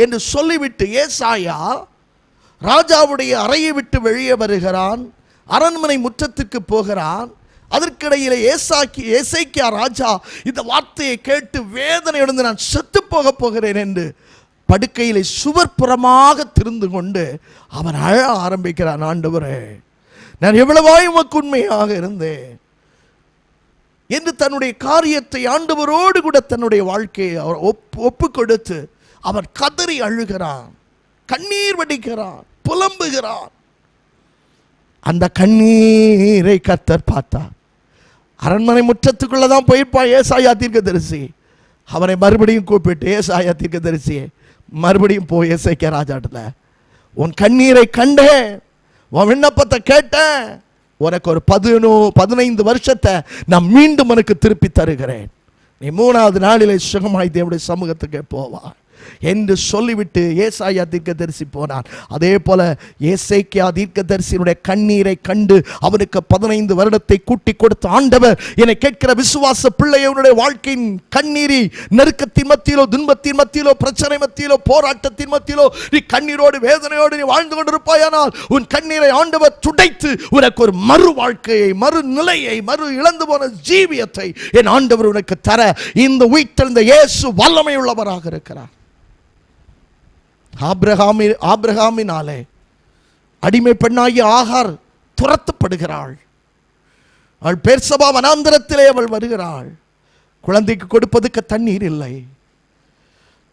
என்று சொல்லிவிட்டு ஏசாயா ராஜாவுடைய அறையை விட்டு வெளியே வருகிறான். அரண்மனை முற்றத்துக்கு போகிறான். அதற்கிடையில் எசேக்கியா ராஜா இந்த வார்த்தையை கேட்டு வேதனையுடன் நான் செத்து போக போகிறேன் என்று படுக்கையிலே சுவர்புறமாக திருந்து கொண்டு அவன் அழ ஆரம்பிக்கிறான். ஆண்டவரே, நான் எவ்வளவாய் உமக்கு உண்மையாக இருந்தேன் என்று தன்னுடைய காரியத்தை ஆண்டவரோடு கூட தன்னுடைய வாழ்க்கையை அவர் ஒப்பு கொடுத்து அவன் கதறி அழுகிறான், கண்ணீர் வடிக்கிறான், புலம்புகிறான். அந்த கண்ணீரை கர்த்தர் பார்த்தார். அரண்மனை முற்றத்துக்குள்ளதான் போயிருப்பான் ஏசாயா தீர்க்கதரிசி. அவனை மறுபடியும் கூப்பிட்டு, ஏசாயா தீர்க்கதரிசியே, மறுபடியும் போய் எசேக்கியா ராஜாட்டல, உன் கண்ணீரை கண்டேன், உன் விண்ணப்பத்தை கேட்டேன், உனக்கு ஒரு 15 வருஷத்தை நான் மீண்டும் உனக்கு திருப்பி தருகிறேன், நீ 3வது நாளிலே சுகமாய் தேவனுடைய சமூகத்துக்கு போவாய் என்று சொல்லிவிட்டு ஏசாயா தீர்க்கதரிசி போனான். அதே போல எசேக்கியா தீர்க்கதரிசியினுடைய கண்ணீரை கண்டு அவனுக்கு 15 வருடத்தை கூட்டி கொடுத்த ஆண்டவர், என்னை கேட்கிற விசுவாச பிள்ளையவனுடைய வாழ்க்கையின் கண்ணீரி நெருக்கத்தின் மத்தியிலோ, துன்பத்தின் மத்தியிலோ, பிரச்சனை மத்தியிலோ, போராட்டத்தின் மத்தியிலோ நீ கண்ணீரோடு வேதனையோடு நீ வாழ்ந்து கொண்டிருப்பாயானால் உன் கண்ணீரை ஆண்டவர் துடைத்து உனக்கு ஒரு மறு வாழ்க்கையை, மறு நிலையை, மறு இழந்து போன ஜீவியத்தை என் ஆண்டவர் உனக்கு தர இந்த உயிர்த்தெழுந்த இயேசு வல்லமை உள்ளவராக இருக்கிறார். ஆபிரகாமினாலே அடிமை பெண்ணாகிய ஆகார் துரத்தப்படுகிறாள். அவள் பெர்சபா வனாந்தரத்திலே அவள் வருகிறாள். குழந்தைக்கு கொடுப்பதுக்கு தண்ணீர் இல்லை,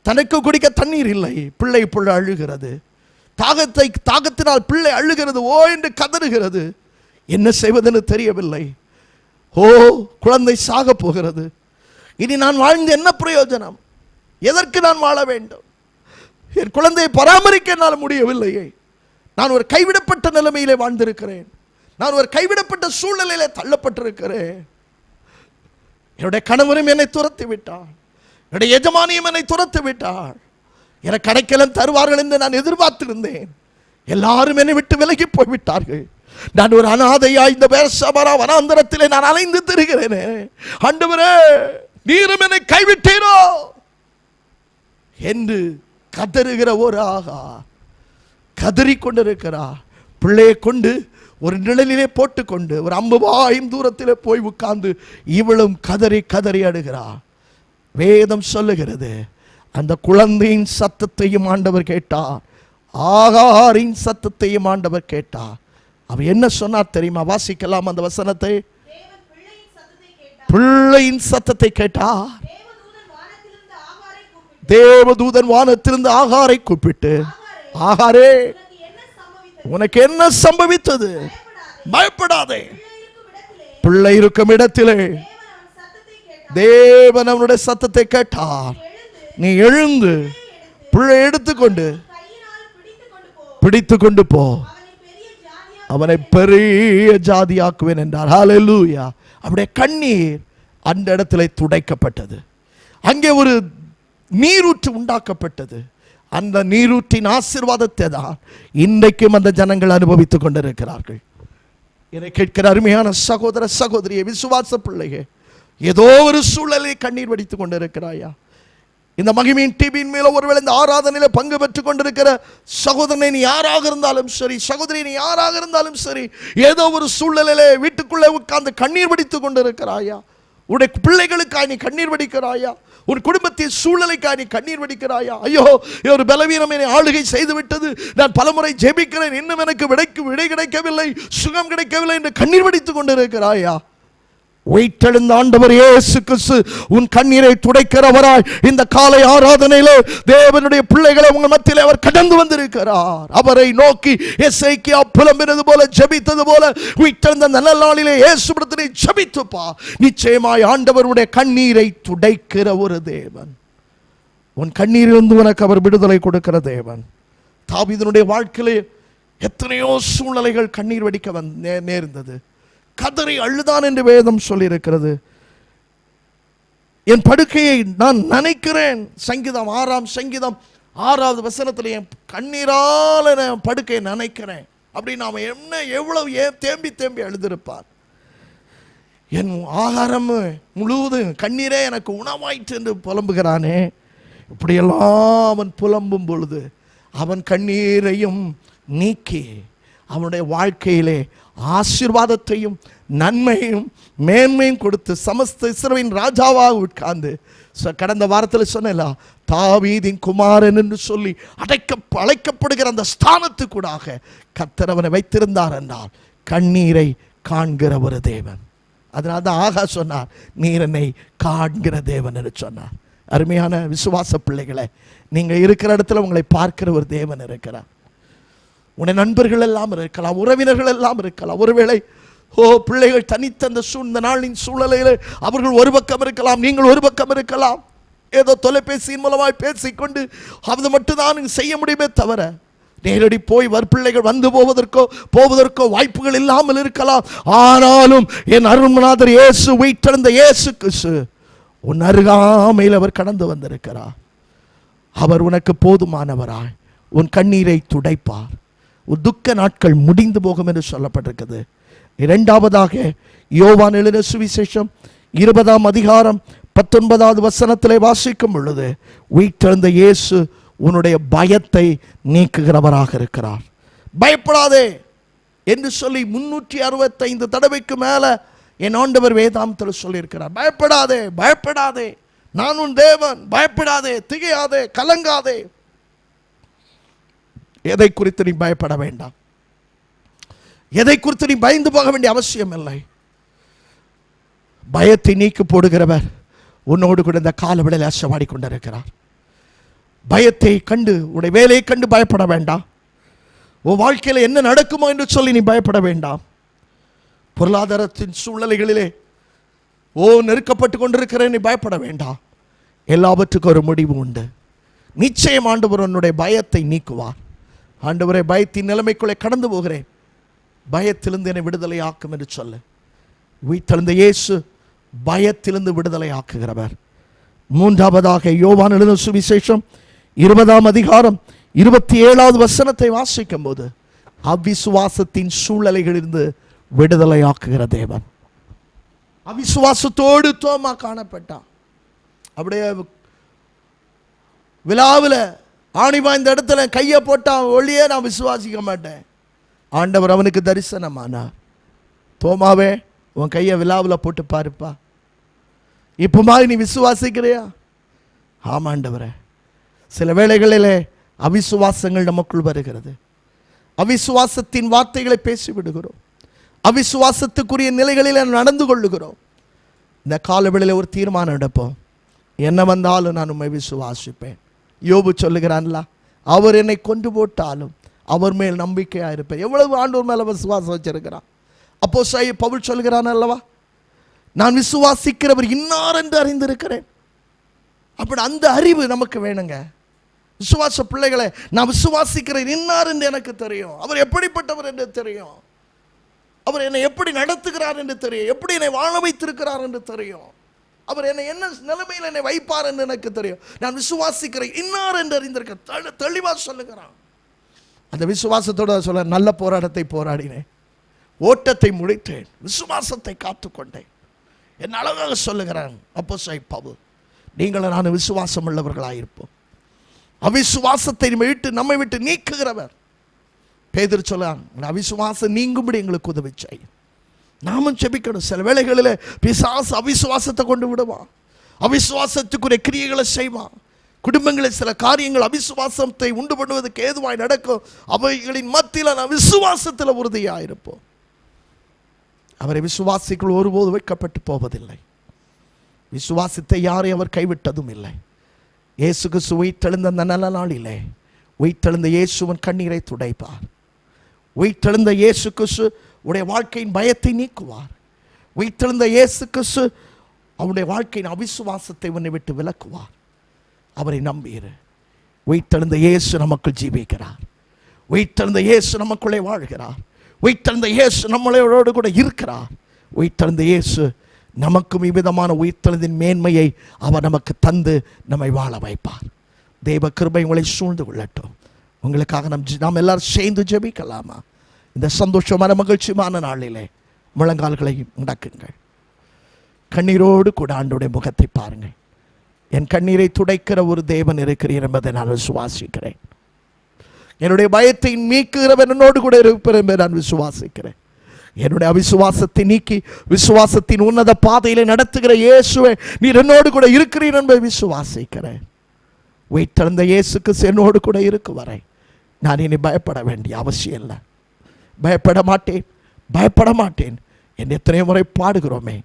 தனக்கு குடிக்க தண்ணீர் இல்லை. பிள்ளை அழுகிறது, தாகத்தினால் பிள்ளை அழுகிறது, ஓ என்று கதறுகிறது. என்ன செய்வதென்று தெரியவில்லை. ஓ, குழந்தை சாக போகிறது, இனி நான் வாழ்ந்து என்ன பிரயோஜனம், எதற்கு நான் வாழ வேண்டும், என் குழந்தையை பராமரிக்க என்னால் முடியவில்லையே, நான் ஒரு கைவிடப்பட்ட நிலைமையிலே வாழ்ந்திருக்கிறேன், நான் ஒரு கைவிடப்பட்ட சூழ்நிலையிலே தள்ளப்பட்டிருக்கிறேன். என்னுடைய கணவரும் என்னை துரத்தி விட்டார், என்னுடைய எஜமானியும் என்னை துரத்தி விட்டார், எனக்கு கிடைக்கலன் தருவார்கள் என்று நான் எதிர்பார்த்திருந்தேன். எல்லாரும் என்னை விட்டு விலகி போய்விட்டார்கள். நான் ஒரு அனாதையா இந்த பெர்சபா வனாந்தரத்திலே நான் அலைந்து திரிகிறேனே. ஆண்டவரே, நீரும் என்னை கைவிட்டீரோ என்று கதறுகிற ஒரு ஆகா கதறிக்கொண்டிருக்கிறார். பிள்ளையை கொண்டு ஒரு நிழலிலே போட்டுக்கொண்டு ஒரு 50 வாயும் தூரத்திலே போய் உட்கார்ந்து இவளும் கதறி கதறி அழுகிறார். வேதம் சொல்லுகிறது, அந்த குழந்தையின் சத்தத்தையும் ஆண்டவர் கேட்டார், ஆகாரின் சத்தத்தையும் ஆண்டவர் கேட்டார். அவர் என்ன சொன்னார் தெரியுமா? வாசிக்கலாம் அந்த வசனத்தை. பிள்ளையின் சத்தத்தை கேட்டார். தேவதூதன் வானத்திலிருந்து ஆகாரை கூப்பிட்டு, ஆகாரே, உனக்கு என்ன சம்பவித்தது? பயப்படாதே, பிள்ளை இருக்கும் இடத்திலே தேவன் அவனுடைய சத்தத்தை கேட்டார். நீ எழுந்து பிள்ளை எடுத்துக்கொண்டு பிடித்து கொண்டு போ, அவனை பெரிய ஜாதியாக்குவேன் என்றார். ஹல்லேலூயா. அவருடைய கண்ணீர் அந்த இடத்திலே துடைக்கப்பட்டது. அங்கே ஒரு நீரூற்று உண்டாக்கப்பட்டது. அந்த நீரூற்றின் ஆசீர்வாதத்தை தான் இன்றைக்கும் அந்த ஜனங்கள் அனுபவித்துக் கொண்டிருக்கிறார்கள். என்னை கேட்கிற அருமையான சகோதர சகோதரியை, விசுவாச பிள்ளையே, ஏதோ ஒரு சூழலை கண்ணீர் வடித்துக் கொண்டிருக்கிறாயா? இந்த மகிமையின் டிவியின் மேல ஒருவேளை இந்த ஆராதனையில பங்கு பெற்றுக் கொண்டிருக்கிற சகோதரனை நீ யாராக இருந்தாலும் சரி, சகோதரி நீ யாராக இருந்தாலும் சரி, ஏதோ ஒரு சூழ்நிலையிலே வீட்டுக்குள்ளே உட்கார்ந்து கண்ணீர் வடித்துக் கொண்டிருக்கிறாயா? உன்னுடைய பிள்ளைகளுக்காக நீ கண்ணீர் வடிக்கிறாயா? உன் குடும்பத்தின் சூழ்நிலைக்காக நீ கண்ணீர் வடிக்கிறாயா? ஐயோ, ஒரு பலவீனம் என்னை ஆளுகை செய்து விட்டது, நான் பலமுறை ஜெபிக்கிறேன், இன்னும் எனக்கு விடை கிடைக்கவில்லை, சுகம் கிடைக்கவில்லை என்று கண்ணீர் வடித்துக் கொண்டிருக்கிறாயா? உயிர்த்தெழுந்த ஆண்டவர் இயேசு கிறிஸ்து உன் கண்ணீரை துடைக்கிறவராய் இந்த காலை ஆராதனையிலே தேவனுடைய பிள்ளைகளை உங்கள் மத்தியிலே அவர் கடந்து வந்திருக்கிறார். அவரை நோக்கி எசேக்கியா புலம்பினது போல, ஜெபித்தது போல உயிர்த்தெழுந்த நல்ல நாளிலே இயேசுவிடத்திலே ஜெபித்துப்பா. நிச்சயமாய் ஆண்டவருடைய கண்ணீரை துடைக்கிற ஒரு தேவன். உன் கண்ணீரிலிருந்து உனக்கு அவர் விடுதலை கொடுக்கிற தேவன். தாவீதினுடைய வாழ்க்கையிலே எத்தனையோ சூழ்நிலைகள் கண்ணீர் வடிக்க நேர்ந்தது. கதறி அழுதான் என்று வேதம் சொல்லியிருக்கிறது. என் படுக்கையை நான் நினைக்கிறேன், சங்கீதம் 6வது வசனத்தில் என் கண்ணீரால் என் படுக்கையை நினைக்கிறேன் அப்படின்னு அவன் என்ன எவ்வளவு தேம்பி தேம்பி எழுதியிருப்பார். என் ஆகாரம் முழுவதும் கண்ணீரே எனக்கு உணவாயிற்று என்று புலம்புகிறானே. இப்படியெல்லாம் அவன் புலம்பும் பொழுது அவன் கண்ணீரையும் நீக்கி அவனுடைய வாழ்க்கையிலே ஆசீர்வாதத்தையும் நன்மையும் மேன்மையும் கொடுத்து சமஸ்த இஸ்ரவேலின் ராஜாவாக உட்கார்ந்து, கடந்த வாரத்தில் சொன்னேன், தாவீதின் குமாரன் என்று சொல்லி அழைக்கப்படுகிற அந்த ஸ்தானத்துக்கூடாக கர்த்தர் அவனை வைத்திருந்தார் என்றால் கண்ணீரை காண்கிற ஒரு தேவன். அதனால தான் ஆகா சொன்னார், நீர் என்னை காண்கிற தேவன் என்று சொன்னார். அருமையான விசுவாச பிள்ளைகளை, நீங்கள் இருக்கிற இடத்துல உங்களை பார்க்கிற ஒரு தேவன் இருக்கிறார். உன்னை நண்பர்கள் எல்லாம் இருக்கலாம், உறவினர்கள் எல்லாம் இருக்கலாம். ஒருவேளை பிள்ளைகள் தனித்த அந்த நாளின் சூழலையில் அவர்கள் ஒரு பக்கம் இருக்கலாம், நீங்கள் ஒரு பக்கம் இருக்கலாம். ஏதோ தொலைபேசியின் மூலமாய் பேசிக்கொண்டு அது மட்டும்தான் செய்ய முடியுமே தவிர நேரடி போய் பிள்ளைகள் வந்து போவதற்கோ வாய்ப்புகள் இல்லாமல் இருக்கலாம். ஆனாலும் என் அருள்நாதர் இயேசு, உயிர்த்தெழுந்த இயேசு கிறிஸ்து உன் அருகாமையில் அவர் கடந்து வந்திருக்கிறார். அவர் உனக்கு போதுமானவராய் உன் கண்ணீரை துடைப்பார். உன் துக்க நாட்கள் முடிந்து போகும் என்று சொல்லப்பட்டிருக்கிறது. இரண்டாவதாக யோவான் எழுதின சுவிசேஷம் 20ஆம் அதிகாரம் 19வது வசனத்திலே வாசிக்கும் பொழுது, உயிர்த்தெழுந்த இயேசு உன்னுடைய பயத்தை நீக்குகிறவராக இருக்கிறார். பயப்படாதே என்று சொல்லி 365 தடவைக்கு மேல என் ஆண்டவர் வேதாந்தத்தில் சொல்லியிருக்கிறார். பயப்படாதே, பயப்படாதே, நான் உன் தேவன், பயப்படாதே, திகையாதே, கலங்காதே. எதை குறித்து நீ பயப்பட வேண்டாம், எதை குறித்து நீ பயந்து போக வேண்டிய அவசியம் இல்லை. பயத்தை நீக்கி போடுகிறவர் உன்னோடு கூட இந்த காலவெளியில் அசைவாடி கொண்டிருக்கிறார். பயத்தை கண்டு, உடைய வேலையை கண்டு பயப்பட வேண்டாம். உன் வாழ்க்கையில் என்ன நடக்குமோ என்று சொல்லி நீ பயப்பட வேண்டாம். பொருளாதாரத்தின் சூழ்நிலைகளிலே நெருக்கப்பட்டு கொண்டிருக்கிற நீ பயப்பட வேண்டாம். எல்லாவற்றுக்கும் ஒரு முடிவு உண்டு. நிச்சயம் ஆண்டவர் உன்னுடைய பயத்தை நீக்குவார். ஆண்டவரே, பயத்தின் நிலைமைக்குள்ளே கடந்து போகிறேன், பயத்திலிருந்து என்னை விடுதலை ஆக்கும் என்று சொல்ல. உயிர்த்தெழுந்த இயேசு பயத்திலிருந்து விடுதலை ஆக்குகிறவர். மூன்றாவதாக யோவான் எழுதின சுவிசேஷம் 20ஆம் அதிகாரம் 27வது வசனத்தை வாசிக்கும் போது, அவிசுவாசத்தின் சூழ்நிலைகளிலிருந்து விடுதலை ஆக்குகிற தேவன். அவிசுவாசத்தோடு தோமா காணப்பட்டான். அப்படியே விழாவில் ஆணிவா இந்த இடத்துல கையை போட்டான், ஒளியே நான் விசுவாசிக்க மாட்டேன். ஆண்டவர் அவனுக்கு தரிசனமானார். தோமாவே, உன் கையை விழாவில் போட்டு பாருப்பா, இப்போ மாதிரி நீ விசுவாசிக்கிறியா? ஆமாண்டவரே. சில வேளைகளிலே அவிசுவாசங்கள் நமக்குள் வருகிறது. அவிசுவாசத்தின் வார்த்தைகளை பேசிவிடுகிறோம். அவிசுவாசத்துக்குரிய நிலைகளில் நடந்து கொள்ளுகிறோம். இந்த காலவெளியில் ஒரு தீர்மானம் எடுப்போம், என்ன வந்தாலும் நான் உண்மை விசுவாசிப்பேன். யோபு சொல்லுகிறான்ல, அவர் என்னை கொண்டு போட்டாலும் அவர் மேல் நம்பிக்கையாக இருப்பேன். எவ்வளவு ஆண்டவர் மேலே விசுவாசம் வச்சிருக்கிறான். அப்போஸ்தலன் பவுல் சொல்கிறான் அல்லவா, நான் விசுவாசிக்கிறவர் இன்னார் என்று அறிந்திருக்கிறேன். அப்படி அந்த அறிவு நமக்கு வேணுங்க. விசுவாச பிள்ளைகளை, நான் விசுவாசிக்கிறேன் இன்னார் என்று எனக்கு தெரியும், அவர் எப்படிப்பட்டவர் என்று தெரியும், அவர் என்னை எப்படி நடத்துகிறார் என்று தெரியும், எப்படி என்னை வாழ வைத்திருக்கிறார் என்று தெரியும், அவர் என்னை என்ன நிலைமையில் என்னை வைப்பார் என்று எனக்கு தெரியும். நான் விசுவாசிக்கிறேன் இன்னார் என்று அறிந்திருக்க தெளிவாக சொல்லுகிறான். அந்த விசுவாசத்தோட சொல்ல, நல்ல போராட்டத்தை போராடினேன், ஓட்டத்தை முடித்தேன், விசுவாசத்தை காத்துக்கொண்டேன். என்ன அழகாக சொல்லுகிறான் அப்போஸ்தலன் பவுல். நீங்களும் நான் விசுவாசம் உள்ளவர்களாயிருப்போம். அவிசுவாசத்தை நம்மை விட்டு நீக்குகிறவர். பேதுரு சொல்றான், அவிசுவாசம் நீங்கும்படி எங்களுக்கு உதவி செய்யும். நாமும் செபிக்கணும். சில வேளைகளில் பிசாசு அவிசுவாசத்தை கொண்டு விடுவான், அவிசுவாசத்துக்குரிய கிரியைகளை செய்வான். குடும்பங்களில் சில காரியங்கள் அவிசுவாசத்தை உண்டு பண்ணுவதற்கு ஏதுவாய் நடக்கும். அவைகளின் மத்தியில் நான் விசுவாசத்தில் உறுதியாயிருப்போம். அவரை விசுவாசிக்குள் ஒருபோது வைக்கப்பட்டு போவதில்லை. விசுவாசத்தை யாரையும் அவர் கைவிட்டதும் இல்லை. இயேசு கிறிஸ்து உயிர்த்தெழுந்த அந்த நல்ல நாளிலே உயிர்த்தெழுந்த இயேசுவின் கண்ணீரை துடைப்பார். உயிர்த்தெழுந்த இயேசு கிறிஸ்து உடைய வாழ்க்கையின் பயத்தை நீக்குவார். உயிர்த்தெழுந்த இயேசு கிறிஸ்து அவனுடைய வாழ்க்கையின் அவிசுவாசத்தை உன்னை விட்டு விலக்குவார். அவரை நம்பியிரு. உயிர்த்தெழுந்த இயேசு நமக்குள் ஜீவிக்கிறார். உயிர்த்தெழுந்த இயேசு நமக்குள்ளே வாழ்கிறார். உயிர்த்தெழுந்த இயேசு நம்மளோடு கூட இருக்கிறார். உயிர்த்தெழுந்த இயேசு நமக்கும் இவ்விதமான உயிர்த்தெழுந்தின் மேன்மையை அவர் நமக்கு தந்து நம்மை வாழ வைப்பார். தெய்வ கிருபை உங்களை சூழ்ந்து கொள்ளட்டும். உங்களுக்காக நாம் எல்லாரும் சேர்ந்து ஜெபிக்கலாமா? இந்த சந்தோஷமான மகிழ்ச்சியான நாளிலே முழங்கால்களை முடக்குங்கள். கண்ணீரோடு கூட ஆண்டவருடைய முகத்தை பாருங்கள். என் கண்ணீரை துடைக்கிற ஒரு தேவன் இருக்கிறீர் என்பதை நான் விசுவாசிக்கிறேன். என்னுடைய பயத்தை நீக்குகிறவன் என்னோடு கூட இருப்பார் என்பதை நான் விசுவாசிக்கிறேன். என்னுடைய அவிசுவாசத்தை நீக்கி விசுவாசத்தின் உன்னத பாதையிலே நடத்துகிற இயேசுவே, நீர் என்னோடு கூட இருக்கிறீர் என்பதை விசுவாசிக்கிறேன். உயிர்த்தெழுந்த இயேசுக்கு என்னோடு கூட இருக்கும் வரை நான் இனி பயப்பட வேண்டிய அவசியம் இல்லை. பயப்பட மாட்டேன், பயப்பட மாட்டேன் என்று எத்தனை முறை பாடுகிறோமே,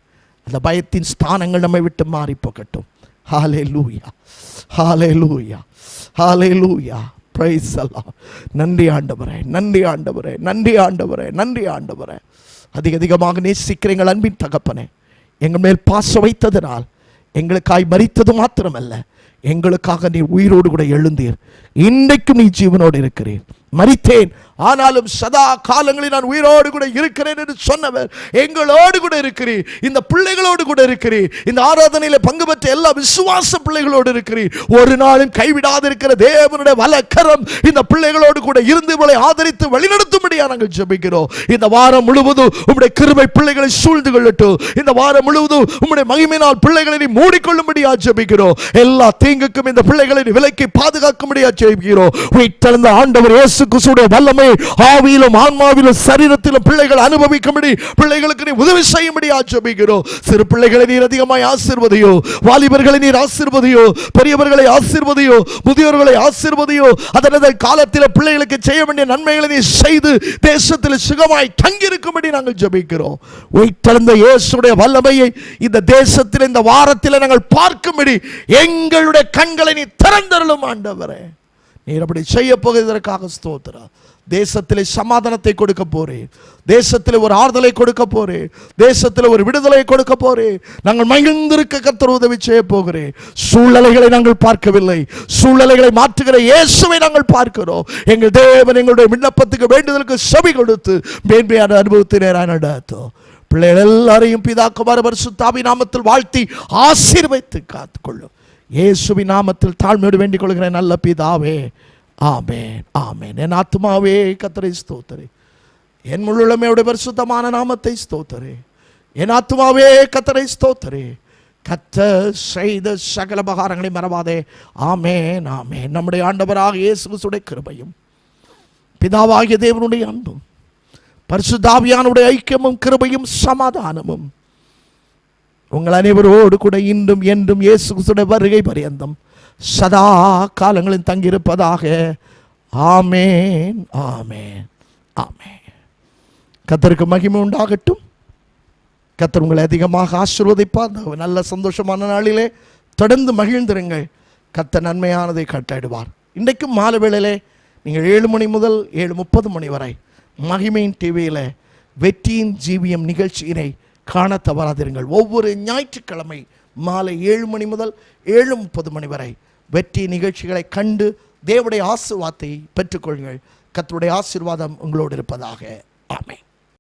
அந்த பயத்தின் ஸ்தானங்கள் நம்மை விட்டு மாறி போகட்டும். ஹல்லேலூயா, ஹல்லேலூயா, ஹல்லேலூயா. பிரைஸ் அல்லாஹ். நன்றி ஆண்டவரே, நன்றி ஆண்டவரே, நன்றி ஆண்டவரே, நன்றி ஆண்டவரே. அதிகமாக நேசிக்கிற எங்கள் அன்பின் தகப்பனே, எங்கள் மேல் பாசம் வைத்ததனால் எங்களுக்காய் மரித்தது மாத்திரமல்ல, எங்களுக்காக நீ உயிரோடு கூட எழுந்தீர். இன்றைக்கும் நீ ஜீவனோடு இருக்கிறீர். மரித்தேன், ஆனாலும் சதா காலங்களில் நான் உயிரோடு கூட இருக்கிறேன் என்று சொன்னவர் எங்களோடு கூட இருக்கிறீர். இந்த பிள்ளைகளோடு கூட இருக்கிறீர். இந்த ஆராதனையில் பங்கு பெற்ற எல்லா விசுவாச பிள்ளைகளோடு இருக்கிறீர். ஒரு நாளும் கைவிடாது இருக்கிற தேவனுடைய வலக்கரம் இந்த பிள்ளைகளோடு கூட இருந்து இவளை ஆதரித்து வழிநடத்தும்படியா நாங்கள் ஜெபிக்கிறோம். இந்த வாரம் முழுவதும் உம்முடைய கிருபை பிள்ளைகளை சூழ்ந்து கொள்ளட்டும். இந்த வாரம் முழுவதும் உம்முடைய மகிமையினால் பிள்ளைகளை நீ மூடிக்கொள்ளும்படியா ஜெபிக்கிறோம். எல்லா தீங்குக்கும் இந்த பிள்ளைகளை விலக்கி பாதுகாக்கும்படியா ஜெபிக்கிறோம். உயிர்த்தெழுந்த ஆண்டவர் இயேசு கிறிஸ்துவின் வல்லமை ஆவியிலும் ஆன்மாவிலும் சரீரத்திலும் பிள்ளைகள் அனுபவிக்கும்படி பிள்ளைகளுக்கு நீ உதவி செய்யும்படி ஜெபிக்கிறோம். சிறு பிள்ளைகளை நீர் அதிகமாய் ஆசீர்வதியோ, வாலிபர்களை நீர் ஆசீர்வதியோ, பெரியவர்களை ஆசீர்வதியோ, முதியோர்களை ஆசீர்வதியோ. அதனது காலத்தில் பிள்ளைகளுக்கு செய்ய வேண்டிய நன்மைகளை நீ செய்து தேசத்தில் சுகமாய் தங்கியிருக்கும்படி நாங்கள் ஜெபிக்கிறோம். உயிர்த்தெழுந்த இயேசுடைய வல்லமையை இந்த தேசத்தில் இந்த வாரத்தில் நாங்கள் பார்க்கும்படி எங்களுடைய கண்களை நீ திறந்தருளும் ஆண்டவரே. நீர் அப்படி செய்ய போகிறதற்காக ஸ்தோத்திரம். தேசத்திலே சமாதானத்தை கொடுக்க போறேன். தேசத்தில் ஒரு ஆறுதலை கொடுக்க போறேன். தேசத்தில் ஒரு விடுதலை கொடுக்க போறேன். நாங்கள் மகிழ்ந்திருக்க கர்த்தர் உதவி செய்ய போகிறேன். சூழ்நிலைகளை நாங்கள் பார்க்கவில்லை, சூழ்நிலைகளை மாற்றுகிற இயேசுவை நாங்கள் பார்க்கிறோம். எங்கள் தேவன் எங்களுடைய விண்ணப்பத்துக்கு வேண்டுதலுக்கு செவி கொடுத்து மேன்மையான அனுபவத்தை நடத்தும். பிள்ளைகள் எல்லாரையும் பிதா குமார பரிசுத்த ஆவியின் நாமத்தில் வாழ்த்தி ஆசீர்வதித்து காத்துக்கொள்ளும். இயேசுவின் நாமத்தில் தாழ்மையோடு வேண்டிக் கொள்கிறேன் நல்ல பிதாவே, ஆமென், ஆமென். என் ஆத்துமாவே கர்த்தரை ஸ்தோத்திரி, என் முழுமையோட பரிசுத்தமான நாமத்தை ஸ்தோத்திரி. என் ஆத்துமாவே கர்த்தரை ஸ்தோத்திரி. கர்த்தர் செய்த சகல உபகாரங்களை மறவாதே. ஆமென், ஆமென். நம்முடைய ஆண்டவராக இயேசு கிறிஸ்துவின் கிருபையும் பிதாவாகிய தேவனுடைய அன்பும் பரிசுத்த ஆவியானுடைய ஐக்கியமும் கிருபையும் சமாதானமும் உங்கள் அனைவரோடு கூட இன்றும் என்றும் இயேசு கிறிஸ்துவின் வருகை பரியந்தம் சதா காலங்களில் தங்கியிருப்பதாக. ஆமென், ஆமென், ஆமென். கர்த்தருக்கு மகிமை உண்டாகட்டும். கர்த்தர் உங்களை அதிகமாக ஆசீர்வதிப்பார். நல்ல சந்தோஷமான நாளிலே தொடர்ந்து மகிழ்ந்திருங்கள். கர்த்தர் நன்மையானதை கட்டளையிடுவார். இன்றைக்கும் மாலை வேளையிலே நீங்கள் 7 மணி முதல் 7:30 மணி வரை மகிமையின் டிவியில் வெற்றியின் ஜீவியம் நிகழ்ச்சியினை காண தவறாதிருங்கள். ஒவ்வொரு ஞாயிற்றுக்கிழமை மாலை 7 மணி முதல் 7:30 மணி வரை வெற்றி நிகழ்ச்சிகளை கண்டு தேவனுடைய ஆசீர்வாதத்தை பெற்றுக்கொள்ளுங்கள். கர்த்தருடைய ஆசீர்வாதம் உங்களோடு இருப்பதாக. ஆமென்.